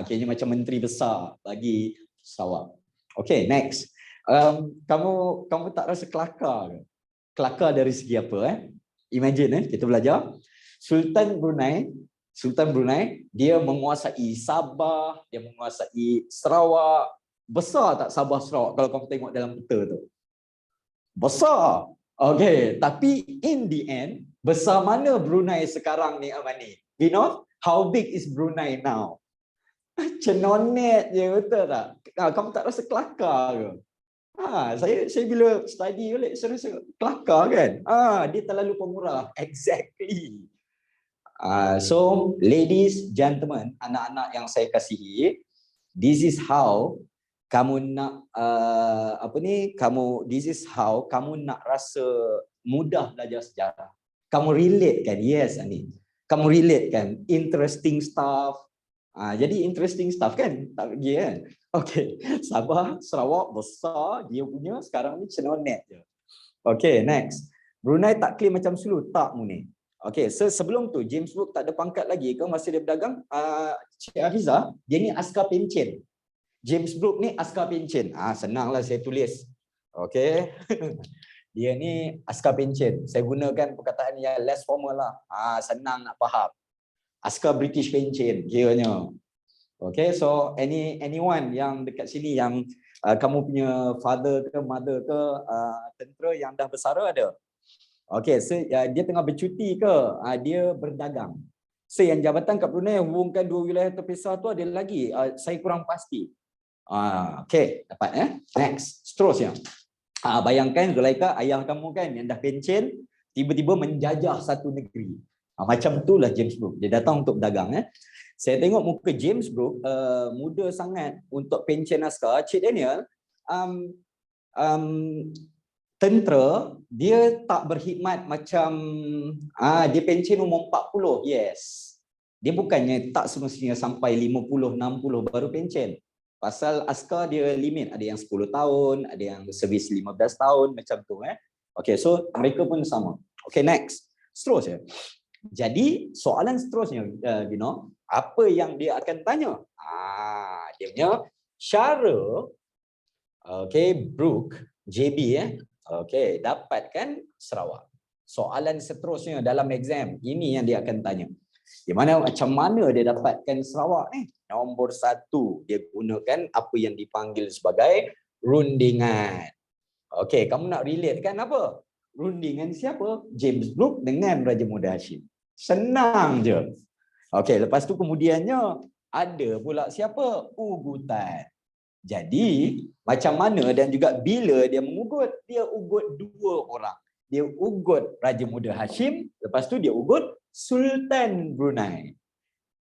Kayaknya macam menteri besar bagi Sarawak. Okey, next. Kamu tak rasa kelakar ke? Kelakar dari segi apa? Imagine kita belajar. Sultan Brunei dia menguasai Sabah, dia menguasai Sarawak. Besar tak Sabah Sarawak kalau kamu tengok dalam peta tu? Besar. Okey, tapi in the end, besar mana Brunei sekarang ni, Amani? Vinod, how big is Brunei now? Cenonet je, betul tak? Kamu tak rasa kelakar ke? Saya bila study balik, saya rasa kelakar kan? Dia terlalu pemurah. Exactly. So, ladies, gentlemen, anak-anak yang saya kasihi, this is how kamu nak this is how kamu nak rasa mudah belajar sejarah. Kamu relate kan? Yes, Ani. Kamu relate kan? Interesting stuff. Jadi interesting stuff kan? Tak pergi kan? Okay. Sabah, Sarawak besar, dia punya sekarang ni Cenonet je. Okay, next. Brunei tak claim macam Sulu, tak Muni. Okay, sebelum tu James Brooke tak ada pangkat lagi ke masa dia berdagang? Cik Hafiza, dia ni askar pencen. James Brooke ni askar pencen. Senanglah saya tulis. Okay. Dia ni askar pencen. Saya gunakan perkataan yang less formal lah. Senang nak faham. Askar British pencen kiranya. Okay, so anyone yang dekat sini yang kamu punya father ke mother ke tentera yang dah bersara ada? Okay, so dia tengah bercuti ke? Dia berdagang. So yang jabatan kat Brunei hubungkan dua wilayah terpisah tu ada lagi. Saya kurang pasti. Okay, dapat Next, seterusnya. Bayangkan Zulaika, ayah kamu kan yang dah pencen, tiba-tiba menjajah satu negeri. Macam itulah James Brooke. Dia datang untuk berdagang. Saya tengok muka James Brooke, muda sangat untuk pencen askar. Cik Daniel, tentera, dia tak berkhidmat macam dia pencen umur 40. Yes. Dia bukannya tak semestinya sampai 50, 60 baru pencen. Pasal askar dia limit, ada yang 10 tahun, ada yang servis 15 tahun macam tu Okay, so mereka pun sama. Okay, next. Seterusnya. Jadi soalan seterusnya, Bino, apa yang dia akan tanya? Dia punya cara Brooke, JB okay, dapatkan Sarawak. Soalan seterusnya dalam exam, ini yang dia akan tanya. Di mana macam mana dia dapatkan Sarawak ni? Nombor 1, dia gunakan apa yang dipanggil sebagai rundingan. Okey, kamu nak relate kan apa? Rundingan siapa? James Brooke dengan Raja Muda Hashim. Senang je. Okey, lepas tu kemudiannya ada pula siapa? Ugutan. Jadi, macam mana dan juga bila dia mengugut? Dia ugut dua orang. Dia ugut Raja Muda Hashim, lepas tu dia ugut Sultan Brunei.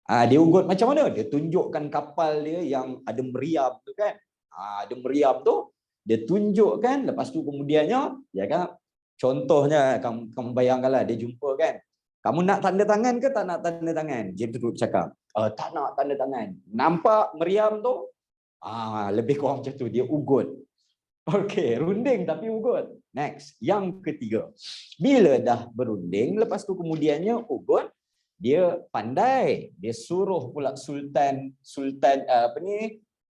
Dia ugut macam mana? Dia tunjukkan kapal dia yang ada meriam tu kan. Ada meriam tu, dia tunjukkan, lepas tu kemudiannya, ya kan, contohnya, kamu bayangkanlah, dia jumpa kan, kamu nak tanda tangan ke tak nak tanda tangan? Dia duduk cakap, tak nak tanda tangan. Nampak meriam tu? Lebih kurang macam tu, dia ugut. Okey, runding tapi ugut. Next, yang ketiga. Bila dah berunding, lepas tu kemudiannya ugut, dia pandai. Dia suruh pula Sultan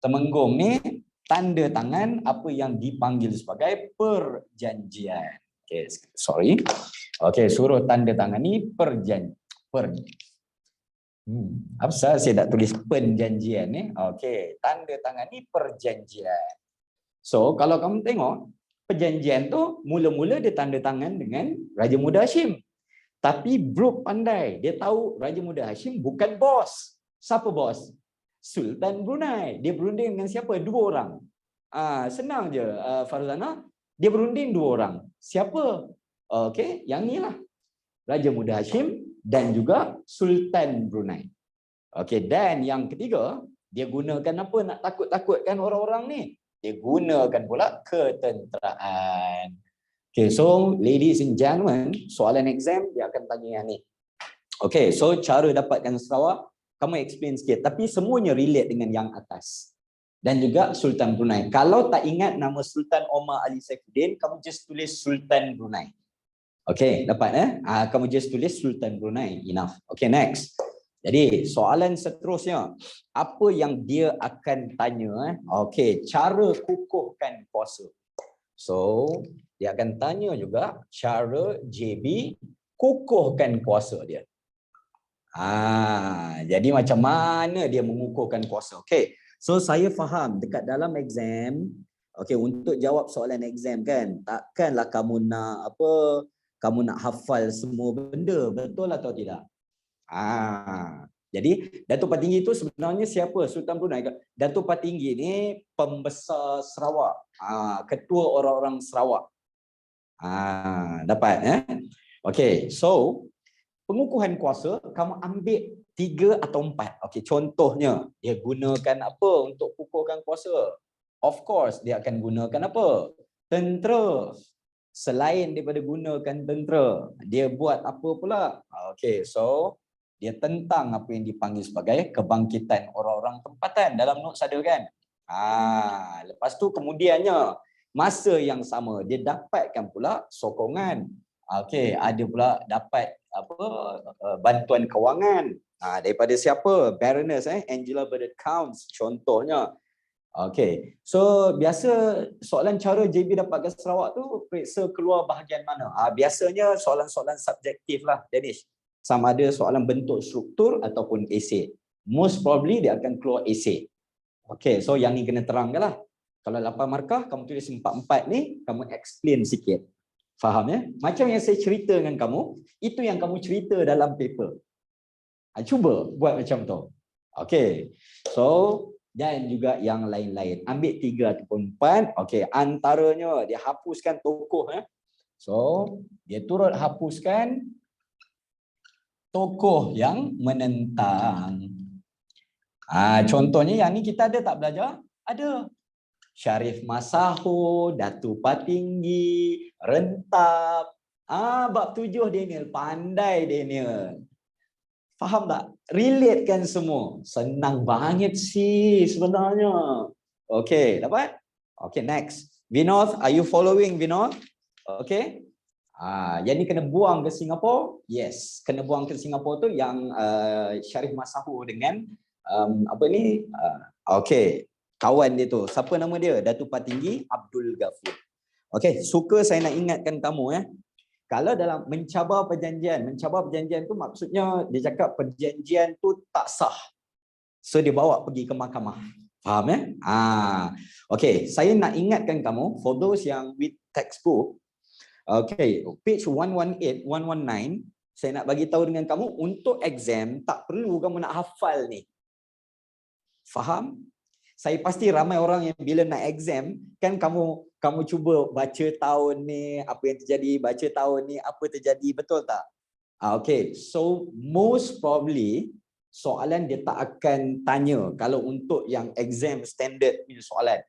Temenggung ni tanda tangan apa yang dipanggil sebagai perjanjian. Okey, sorry. Okey, suruh tanda tangan ni perjanjian. Apa saya tak tulis perjanjian ni? Okey, tanda tangan ni perjanjian. So, kalau kamu tengok, perjanjian tu mula-mula dia tanda tangan dengan Raja Muda Hashim. Tapi Brooke pandai. Dia tahu Raja Muda Hashim bukan bos. Siapa bos? Sultan Brunei. Dia berunding dengan siapa? Dua orang. Senang je, Farzana. Dia berunding dua orang. Siapa? Okey, yang ni lah. Raja Muda Hashim dan juga Sultan Brunei. Okey, dan yang ketiga, dia gunakan apa nak takut-takutkan orang-orang ni? Dia gunakan pula ketenteraan. Okay, so ladies and gentlemen, soalan exam dia akan tanya yang ni. Okay, so cara dapatkan Sarawak, kamu explain sikit. Tapi semuanya relate dengan yang atas. Dan juga Sultan Brunei. Kalau tak ingat nama Sultan Omar Ali Saifuddin, kamu just tulis Sultan Brunei. Okay, dapat kamu just tulis Sultan Brunei. Enough. Okay, next. Jadi, soalan seterusnya. Apa yang dia akan tanya? Okay, cara kukuhkan puasa. So, dia akan tanya juga cara JB kukuhkan puasa dia. Jadi macam mana dia mengukuhkan puasa? Okay, so saya faham dekat dalam exam, okay, untuk jawab soalan exam kan, takkanlah kamu nak kamu nak hafal semua benda, betul atau tidak? Jadi Datuk Patinggi itu sebenarnya siapa? Sultan Brunei. Datuk Patinggi ni pembesar Sarawak, ketua orang-orang Sarawak. Dapat Okey, so pengukuhan kuasa kamu ambil 3 atau 4. Okey, contohnya dia gunakan apa untuk kukuhkan kuasa? Of course dia akan gunakan apa? Tentera. Selain daripada gunakan tentera, dia buat apa pula? Okey, so dia tentang apa yang dipanggil sebagai kebangkitan orang-orang tempatan. Dalam notes ada kan? Lepas tu kemudiannya masa yang sama dia dapatkan pula sokongan. Okey, ada pula dapat bantuan kewangan daripada siapa? Baroness Angela Bernard Counts contohnya. Okey, so biasa soalan cara JB dapatkan Sarawak tu periksa keluar bahagian mana? Biasanya soalan-soalan subjektif lah, Danish. Sama ada soalan bentuk struktur ataupun esei. Most probably dia akan keluar esei. Okey, so yang ni kena terangkan lah. Kalau 8 markah, kamu tulis 4-4 ni, kamu explain sikit. Faham ya? Macam yang saya cerita dengan kamu, itu yang kamu cerita dalam paper. Cuba buat macam tu. Okey, so dan juga yang lain-lain. Ambil 3 ataupun 4. Okey, antaranya dia hapuskan tokoh. So, dia turut hapuskan tokoh yang menentang. Contohnya yang ni kita ada tak belajar? Ada. Syarif Masaho, Datuk Patinggi, Rentap. Bab 7 Daniel. Pandai Daniel. Faham tak? Relate kan semua. Senang banget sih sebenarnya. Okay, dapat? Okay, next. Vinod, are you following Vinod? Okay. Yang ni kena buang ke Singapura? Yes, kena buang ke Singapura tu yang Syarif Masaho dengan okay, kawan dia tu. Siapa nama dia? Datuk Patinggi Abdul Ghafur. Okay, suka saya nak ingatkan kamu kalau dalam mencabar perjanjian tu maksudnya dia cakap perjanjian tu tak sah. So dia bawa pergi ke mahkamah. Faham Okay, saya nak ingatkan kamu for those yang with textbook. Okay, page 118, 119, saya nak bagi tahu dengan kamu untuk exam tak perlu kamu nak hafal ni. Faham? Saya pasti ramai orang yang bila nak exam, kan kamu cuba baca tahun ni, apa yang terjadi, baca tahun ni, apa terjadi, betul tak? Okay, so most probably soalan dia tak akan tanya kalau untuk yang exam standard punya soalan.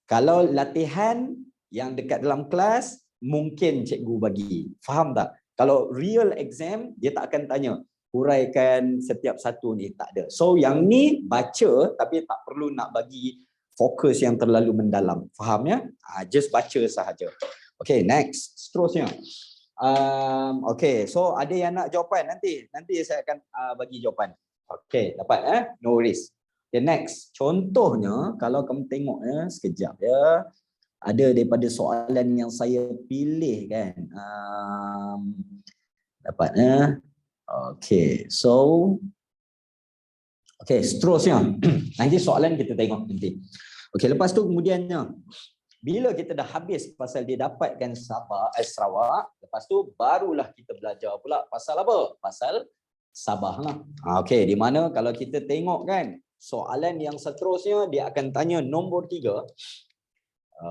Kalau latihan yang dekat dalam kelas, mungkin cikgu bagi. Faham tak? Kalau real exam, dia tak akan tanya, huraikan setiap satu ni, tak ada. So yang ni baca tapi tak perlu nak bagi fokus yang terlalu mendalam. Faham ya? Just baca sahaja. Okay, next. Seterusnya. Okay, so ada yang nak jawapan nanti saya akan bagi jawapan. Okay, dapat no worries. Okay, next. Contohnya, kalau kamu tengok sekejap ya. Ada daripada soalan yang saya pilih kan. Dapat okay, so okay, seterusnya. Nanti soalan kita tengok nanti. Okay, lepas tu kemudiannya, bila kita dah habis pasal dia dapatkan Sarawak, lepas tu barulah kita belajar pula pasal apa? Pasal Sabah lah. Okay, di mana kalau kita tengok kan, soalan yang seterusnya dia akan tanya nombor 3.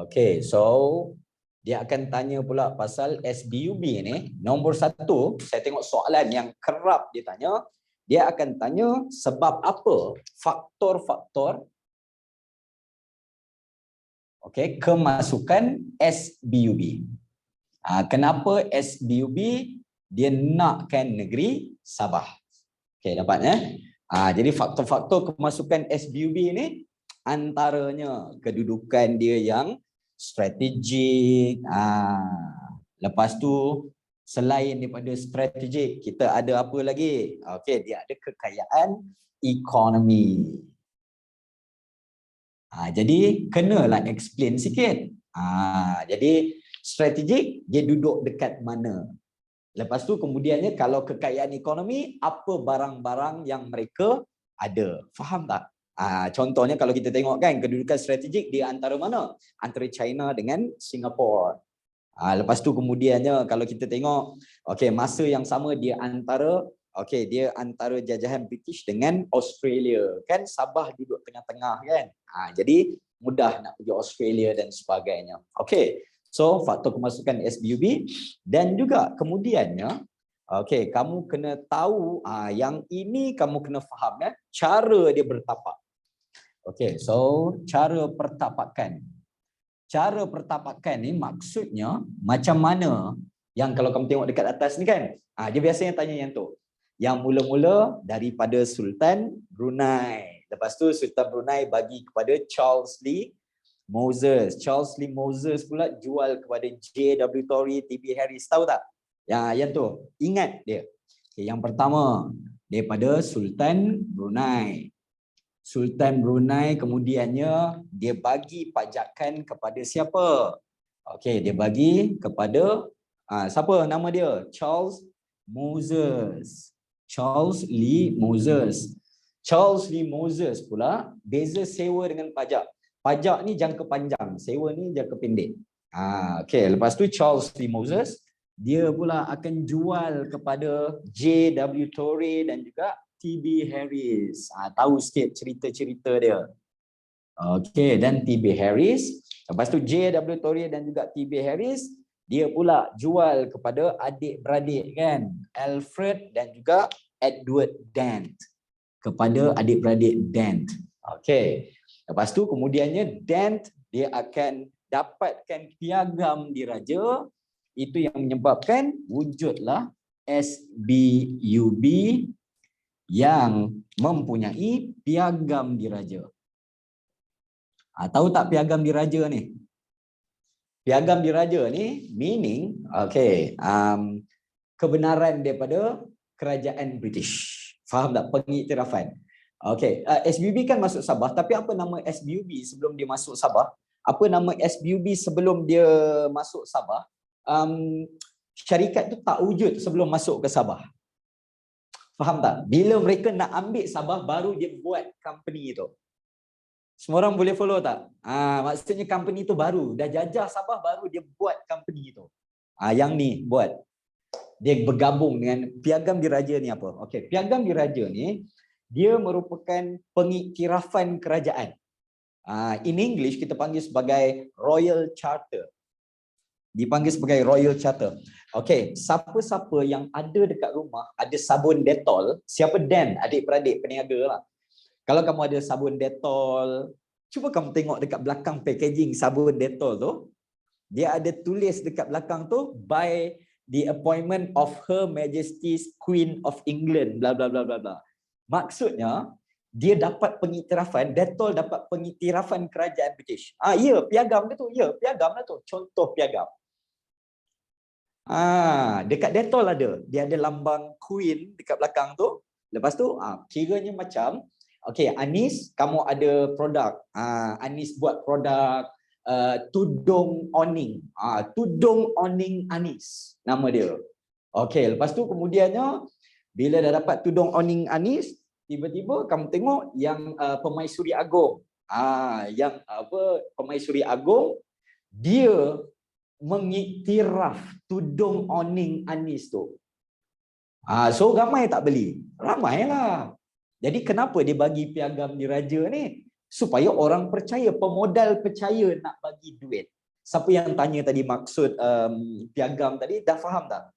Okay, so dia akan tanya pula pasal SBUB ni. Nombor 1, saya tengok soalan yang kerap dia tanya, dia akan tanya sebab apa faktor-faktor kemasukan SBUB. Kenapa SBUB dia nakkan negeri Sabah? Okay, dapat jadi faktor-faktor kemasukan SBUB ni antaranya kedudukan dia yang strategik. Lepas tu selain daripada strategik, kita ada apa lagi? Okey, dia ada kekayaan ekonomi. Jadi kenalah explain sikit. Jadi strategik dia duduk dekat mana? Lepas tu kemudiannya kalau kekayaan ekonomi, apa barang-barang yang mereka ada? Faham tak? Contohnya kalau kita tengok kan, kedudukan strategik dia antara mana? Antara China dengan Singapura. Lepas tu kemudiannya kalau kita tengok, okey, masa yang sama dia antara jajahan British dengan Australia. Kan Sabah duduk tengah-tengah kan. Jadi mudah nak pergi Australia dan sebagainya. Okey. So faktor kemasukan SBUB dan juga kemudiannya kamu kena tahu yang ini kamu kena faham cara dia bertapak. Okay, so cara pertapakan. Cara pertapakan ni maksudnya macam mana yang kalau kamu tengok dekat atas ni kan, dia biasanya tanya yang tu. Yang mula-mula daripada Sultan Brunei. Lepas tu Sultan Brunei bagi kepada Charles Lee Moses. Charles Lee Moses pula jual kepada J.W. Torrey, T.B. Harris. Tahu tak? Yang tu. Ingat dia. Okay, yang pertama daripada Sultan Brunei. Sultan Brunei kemudiannya dia bagi pajakan kepada siapa? Okey, dia bagi kepada siapa nama dia? Charles Moses. Charles Lee Moses. Charles Lee Moses pula beza sewa dengan pajak. Pajak ni jangka panjang, sewa ni jangka pendek. Okey, lepas tu Charles Lee Moses dia pula akan jual kepada J.W. Torrey dan juga T.B. Harris. Tahu sikit cerita-cerita dia. Okey, dan T.B. Harris. Lepas tu J.W. Torrey dan juga T.B. Harris, dia pula jual kepada adik-beradik kan. Alfred dan juga Edward Dent. Kepada adik-beradik Dent. Okey. Lepas tu kemudiannya Dent, dia akan dapatkan piagam diraja. Itu yang menyebabkan wujudlah SBUB yang mempunyai piagam diraja. Tahu tak piagam diraja ni? Piagam diraja ni meaning kebenaran daripada kerajaan British. Faham tak? Pengiktirafan. SBUB kan masuk Sabah, tapi apa nama SBUB sebelum dia masuk Sabah? Apa nama SBUB sebelum dia masuk Sabah? Syarikat tu tak wujud sebelum masuk ke Sabah. Faham tak? Bila mereka nak ambil Sabah, baru dia buat company tu. Semua orang boleh follow tak? Maksudnya company tu baru. Dah jajah Sabah, baru dia buat company tu. Yang ni buat. Dia bergabung dengan piagam diraja ni apa? Okey, piagam diraja ni, dia merupakan pengiktirafan kerajaan. In English kita panggil sebagai Royal Charter. Dipanggil sebagai Royal Charter. Okey, siapa-siapa yang ada dekat rumah ada sabun Dettol, siapa Dan, adik-beradik peniaga lah. Kalau kamu ada sabun Dettol, cuba kamu tengok dekat belakang packaging sabun Dettol tu, dia ada tulis dekat belakang tu by the appointment of Her Majesty's Queen of England, bla bla bla bla bla. Maksudnya dia dapat pengiktirafan, Dettol dapat pengiktirafan kerajaan British. Ya, piagam dia tu. Ya, piagam lah tu. Contoh piagam. Dekat Dettol ada. Dia ada lambang Queen dekat belakang tu. Lepas tu, kiranya macam, okey, Anis, kamu ada produk. Anis buat produk tudung awning. Tudung awning Anis, nama dia. Okey, lepas tu kemudiannya, bila dah dapat tudung awning Anis, tiba-tiba kamu tengok yang Permaisuri Agong. Yang Permaisuri Agong, dia mengiktiraf tudung awning Anis tu. So ramai tak beli? Ramailah. Jadi kenapa dia bagi piagam diraja ni? Supaya orang percaya, pemodal percaya nak bagi duit. Siapa yang tanya tadi maksud piagam tadi, dah faham tak?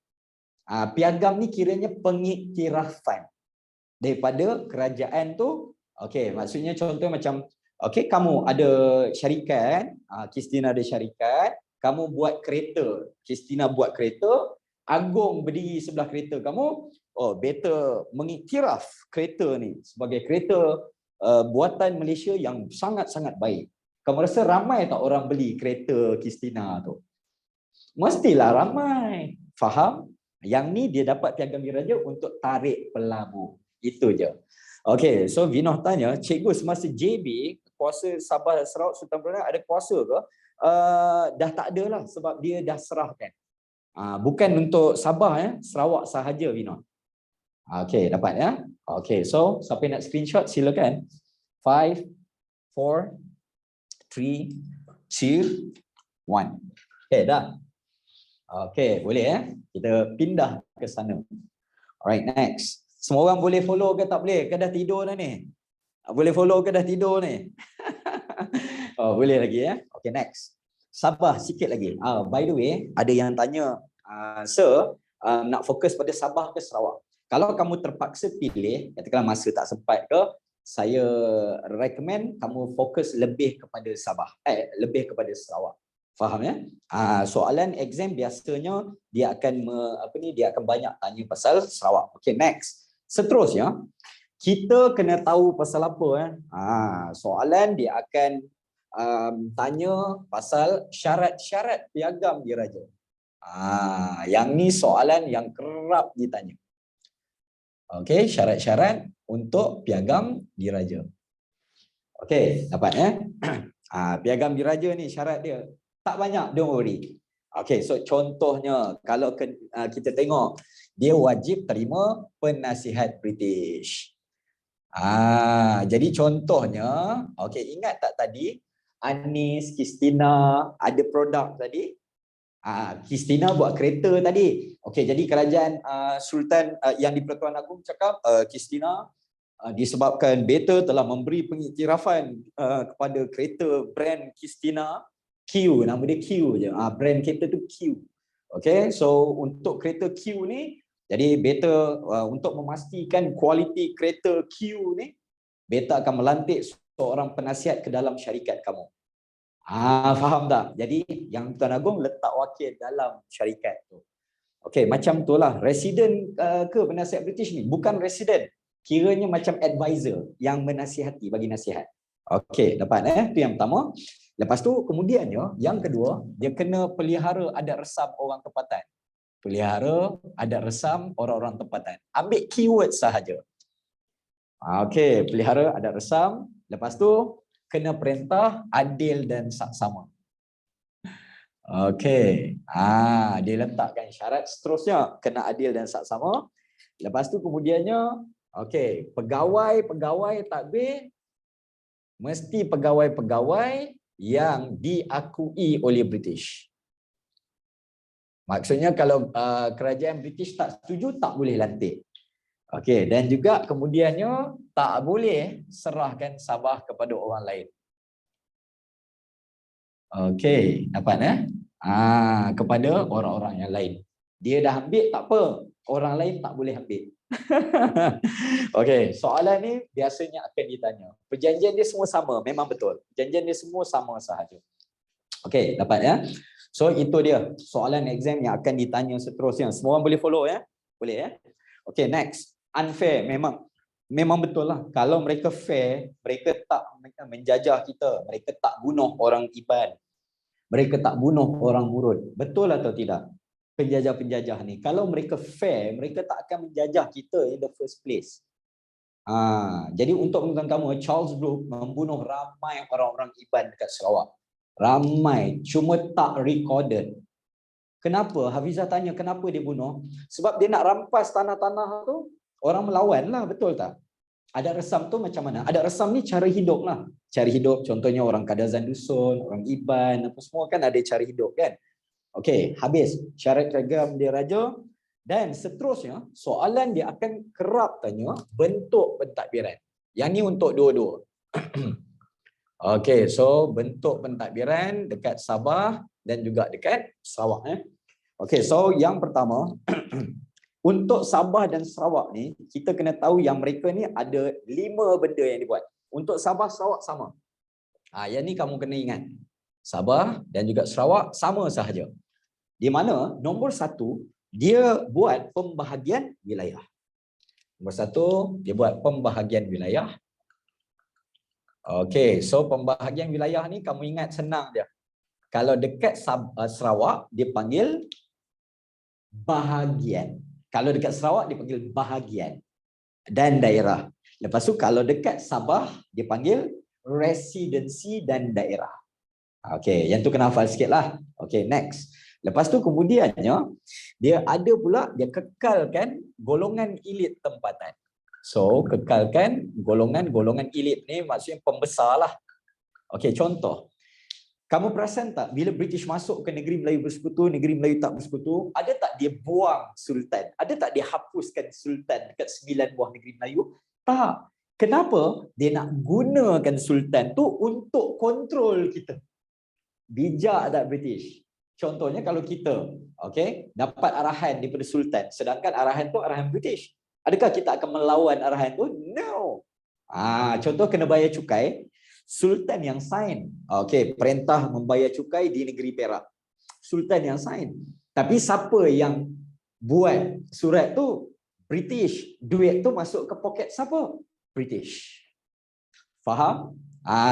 Piagam ni kiranya pengiktirafan daripada kerajaan tu. Okey, maksudnya contoh macam, okey, kamu ada syarikat, Christina ada syarikat, kamu buat kereta, Christina buat kereta, Agong berdiri sebelah kereta kamu, better mengiktiraf kereta ni sebagai kereta buatan Malaysia yang sangat-sangat baik. Kamu rasa ramai tak orang beli kereta Christina tu? Mestilah ramai. Faham? Yang ni dia dapat piagam diraja untuk tarik pelabur. Itu je. Okey, so Vinoh tanya, cikgu semasa JB, kuasa Sabah Sarawak Sultan Brunei ada kuasa ke? Dah tak ada lah sebab dia dah serahkan. Bukan untuk Sabah, Sarawak sahaja, Vinoh. Okey, dapat ya. Okey, so siapa yang nak screenshot silakan. 5, 4, 3, 2, 1. Okey, dah. Okey, boleh ya. Kita pindah ke sana. Alright, next. Semua orang boleh follow ke tak boleh? Ke dah tidur dah ni? Boleh follow ke dah tidur ni? Boleh lagi ya. Okay, next. Sabah sikit lagi. By the way, ada yang tanya, Sir, nak fokus pada Sabah ke Sarawak? Kalau kamu terpaksa pilih, katakanlah masa tak sempat ke, saya recommend kamu fokus lebih kepada Sabah, lebih kepada Sarawak. Faham ya? Soalan exam biasanya dia akan dia akan banyak tanya pasal Sarawak. Okay, next. Seterusnya, kita kena tahu pasal apa. Soalan dia akan tanya pasal syarat-syarat piagam diraja. Yang ni soalan yang kerap ditanya. Okey, syarat-syarat untuk piagam diraja. Okey, dapat ya? Piagam diraja ni syarat dia tak banyak, don't worry. Okey, so contohnya kalau kita tengok, dia wajib terima penasihat British. Jadi contohnya, okey, ingat tak tadi Anis, Christina ada produk tadi? Christina buat kereta tadi. Okey, jadi kerajaan Sultan yang di Pertuan Agong cakap, Christina disebabkan Beta telah memberi pengiktirafan kepada kereta brand Christina, Q, nama dia Q je. Brand kereta tu Q. Okey, so untuk kereta Q ni, jadi Beta untuk memastikan kualiti kereta Q ni, Beta akan melantik seorang penasihat ke dalam syarikat kamu. Faham tak? Jadi yang Tuan Agong letak wakil dalam syarikat tu. Okey, macam itulah. Resident ke penasihat British ni? Bukan resident. Kiranya macam advisor yang menasihati, bagi nasihat. Okey, dapat itu yang pertama. Lepas tu kemudiannya, yang kedua, dia kena pelihara adat resam orang tempatan. Pelihara adat resam orang-orang tempatan. Ambil keyword sahaja. Okey, pelihara adat resam. Lepas tu, kena perintah adil dan saksama. Okey. Dia letakkan syarat seterusnya, kena adil dan saksama. Lepas tu kemudiannya, okey, pegawai-pegawai tadbir mesti pegawai-pegawai yang diakui oleh British. Maksudnya kalau kerajaan British tak setuju, tak boleh lantik. Okey, dan juga kemudiannya tak boleh serahkan sabah kepada orang lain. Okey, dapat kepada orang-orang yang lain. Dia dah ambil tak apa, orang lain tak boleh ambil. Okey, soalan ni biasanya akan ditanya. Perjanjian dia semua sama, memang betul. Perjanjian dia semua sama sahaja. Okey, dapat ya. So itu dia soalan exam yang akan ditanya seterusnya. Semua orang boleh follow ya? Boleh ya? Okey, next. Unfair, memang betul lah. Kalau mereka fair, mereka tak menjajah kita, mereka tak bunuh orang Iban, mereka tak bunuh orang Murud. Betul atau tidak? Penjajah-penjajah ni, kalau mereka fair, mereka tak akan menjajah kita in the first place. Jadi untuk pengetahuan kamu, Charles Brooke membunuh ramai orang-orang Iban dekat Sarawak. Ramai, cuma tak recorded. Kenapa? Hafizah tanya kenapa dia bunuh? Sebab dia nak rampas tanah-tanah tu, orang melawan lah, betul tak? Adat resam tu macam mana? Adat resam ni cara hidup lah. Cara hidup, contohnya orang Kadazan Dusun, orang Iban, apa semua kan ada cara hidup kan? Okey, habis syarat ragam dia raja. Dan seterusnya, soalan dia akan kerap tanya bentuk pentadbiran. Yang ni untuk dua-dua. Okey, so bentuk pentadbiran dekat Sabah dan juga dekat Sarawak. Okey, so yang pertama, untuk Sabah dan Sarawak ni, kita kena tahu yang mereka ni ada 5 benda yang dibuat. Untuk Sabah, Sarawak sama. Yang ni kamu kena ingat. Sabah dan juga Sarawak sama sahaja. Di mana nombor 1, dia buat pembahagian wilayah. Nombor 1, dia buat pembahagian wilayah. Okey, so pembahagian wilayah ni kamu ingat senang dia. Kalau dekat Sarawak, dia panggil bahagian. Kalau dekat Sarawak, dia panggil bahagian dan daerah. Lepas tu kalau dekat Sabah, dia panggil residensi dan daerah. Okey, yang tu kena hafal sikit lah. Okey, next. Lepas tu kemudiannya, dia ada pula, dia kekalkan golongan elit tempatan. So, kekalkan golongan elit ni maksudnya pembesar lah. Okey, contoh. Kamu perasan tak bila British masuk ke negeri Melayu Bersekutu, negeri Melayu tak bersekutu, ada tak dia buang sultan? Ada tak dia hapuskan sultan dekat 9 buah negeri Melayu? Tak. Kenapa? Dia nak gunakan sultan tu untuk kontrol kita. Bijak tak British? Contohnya kalau kita, dapat arahan daripada sultan, sedangkan arahan tu arahan British. Adakah kita akan melawan arahan tu? No. Contoh kena bayar cukai. Sultan yang sign. Perintah membayar cukai di negeri Perak. Sultan yang sign. Tapi siapa yang buat surat tu? British. Duit tu masuk ke poket siapa? British. Faham?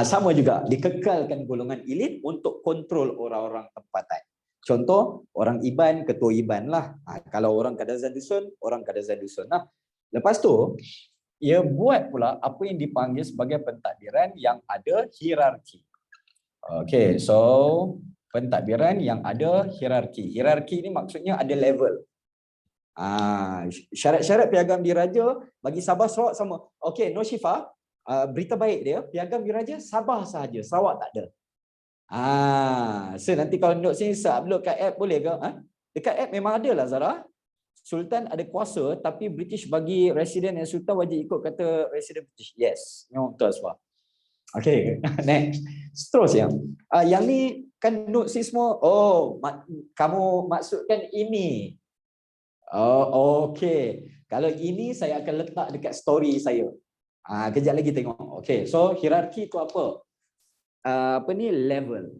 Sama juga. Dikekalkan golongan elit untuk kontrol orang-orang tempatan. Contoh, orang Iban, ketua Iban lah. Kalau orang Kadazan Dusun, orang Kadazan Dusun lah. Lepas tu, ia buat pula apa yang dipanggil sebagai pentadbiran yang ada hierarki. Okey, so pentadbiran yang ada hierarki. Hierarki ni maksudnya ada level. Syarat-syarat piagam diraja bagi Sabah Sarawak sama. Okey, Nur Syifa, berita baik dia, piagam diraja Sabah sahaja, Sarawak tak ada. So nanti kalau note sini upload kat app boleh ke? Dekat app memang ada lah Zara. Sultan ada kuasa tapi British bagi resident dan sultan wajib ikut kata resident British. Yes, memang betul sebab. Okay, next. Seterusnya. Yang ni kan note si semua. Kamu maksudkan ini. Okay. Kalau ini saya akan letak dekat story saya. Kejap lagi tengok. Okay, so hierarki tu apa? Level.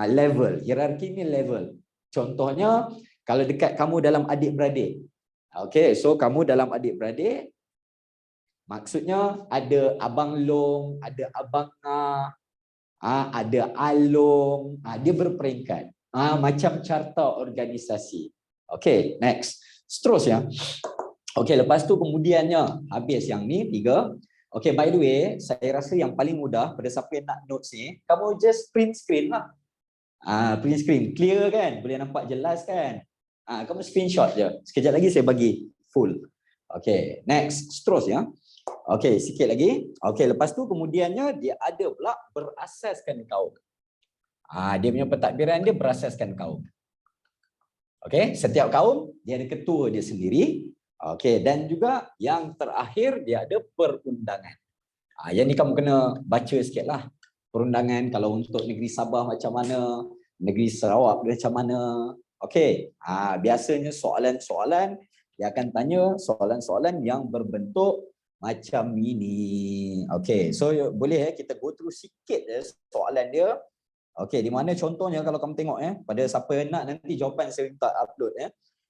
Level. Hierarki ni level. Contohnya, kalau dekat kamu dalam adik-beradik. Okay, so kamu dalam adik-beradik, maksudnya ada Abang Long, ada Abang A, ada Along, dia berperingkat. Macam carta organisasi. Okay, next. Seterusnya. Okay, lepas tu kemudiannya, habis yang ni, 3. Okay, by the way, saya rasa yang paling mudah pada siapa yang nak notes ni, kamu just print screen lah. Print screen, clear kan? Boleh nampak jelas kan? Kamu screenshot je. Sekejap lagi saya bagi full. Okay, next. Seterusnya. Okay, sikit lagi. Okay, lepas tu kemudiannya dia ada pula berasaskan kaum. Dia punya pentadbiran dia berasaskan kaum. Okay, setiap kaum dia ada ketua dia sendiri. Okey, dan juga yang terakhir dia ada perundangan. Yang ni kamu kena baca sikitlah. Perundangan kalau untuk negeri Sabah macam mana, negeri Sarawak macam mana. Okey. Biasanya soalan-soalan dia akan tanya soalan-soalan yang berbentuk macam ini. Okey, so boleh kita go through sikit soalan dia. Okey, di mana contohnya kalau kamu tengok pada siapa yang nak nanti jawapan saya minta upload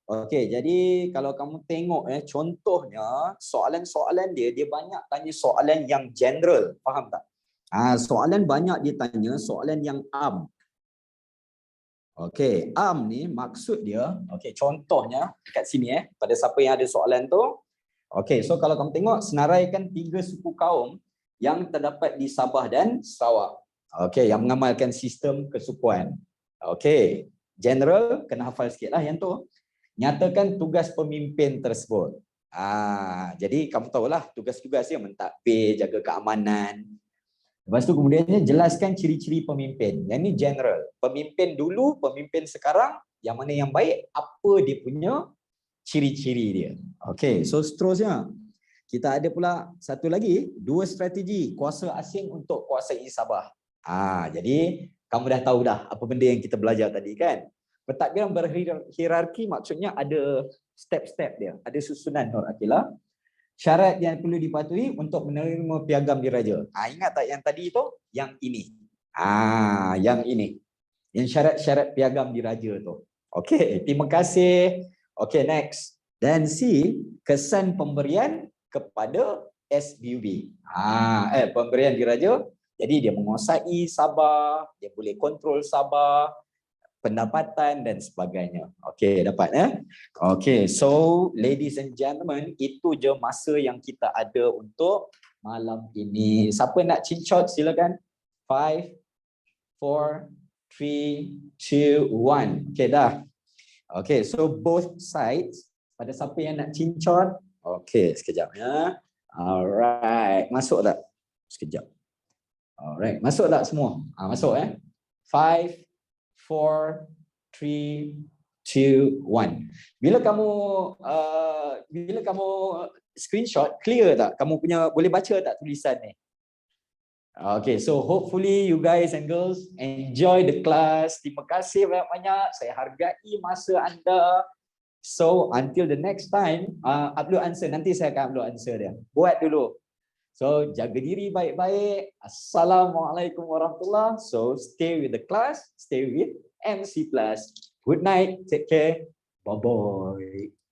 Okey, jadi kalau kamu tengok contohnya soalan-soalan dia banyak tanya soalan yang general, faham tak? Soalan banyak dia tanya soalan yang am. Okey, am ni maksud dia, okey contohnya dekat sini pada siapa yang ada soalan tu. Okey, so kalau kamu tengok senaraikan 3 suku kaum yang terdapat di Sabah dan Sarawak. Okey, yang mengamalkan sistem kesukuan. Okey, general kena hafal sikitlah yang tu. Nyatakan tugas pemimpin tersebut. Jadi kamu tahulah tugas-tugas dia mentadbir, jaga keamanan. Lepas tu kemudiannya jelaskan ciri-ciri pemimpin. Yang ni general. Pemimpin dulu, pemimpin sekarang, yang mana yang baik, apa dia punya ciri-ciri dia. Okey, so seterusnya kita ada pula satu lagi, 2 strategi kuasa asing untuk kuasai Sabah. Jadi kamu dah tahu dah apa benda yang kita belajar tadi kan? Pentadbiran berhierarki maksudnya ada step-step dia, ada susunan Nur Akilah. Syarat yang perlu dipatuhi untuk menerima piagam diraja. Ingat tak yang tadi tu? Yang ini. Yang ini. Yang syarat-syarat piagam diraja tu. Okey, terima kasih. Okey, next. Dan C, kesan pemberian kepada SBUB. Pemberian diraja. Jadi dia menguasai Sabah, dia boleh kontrol Sabah, pendapatan dan sebagainya. Okey, dapat Okey, so ladies and gentlemen, itu je masa yang kita ada untuk malam ini. Siapa nak cincot silakan. 5 4 3 2 1. Okey dah. Okey, so both sides, pada siapa yang nak cincot? Okey, sekejap ya. Alright, masuk tak? Sekejap. Alright, masuk tak semua? Masuk 5 4 3 2 1. Bila kamu screenshot, clear tak? Kamu punya boleh baca tak tulisan ni? Okay, so hopefully you guys and girls enjoy the class. Terima kasih banyak-banyak. Saya hargai masa anda. So until the next time, upload answer. Nanti saya akan upload answer dia. Buat dulu. So jaga diri baik-baik. Assalamualaikum warahmatullahi. So stay with the class. Stay with MC Plus. Good night. Take care. Bye-bye.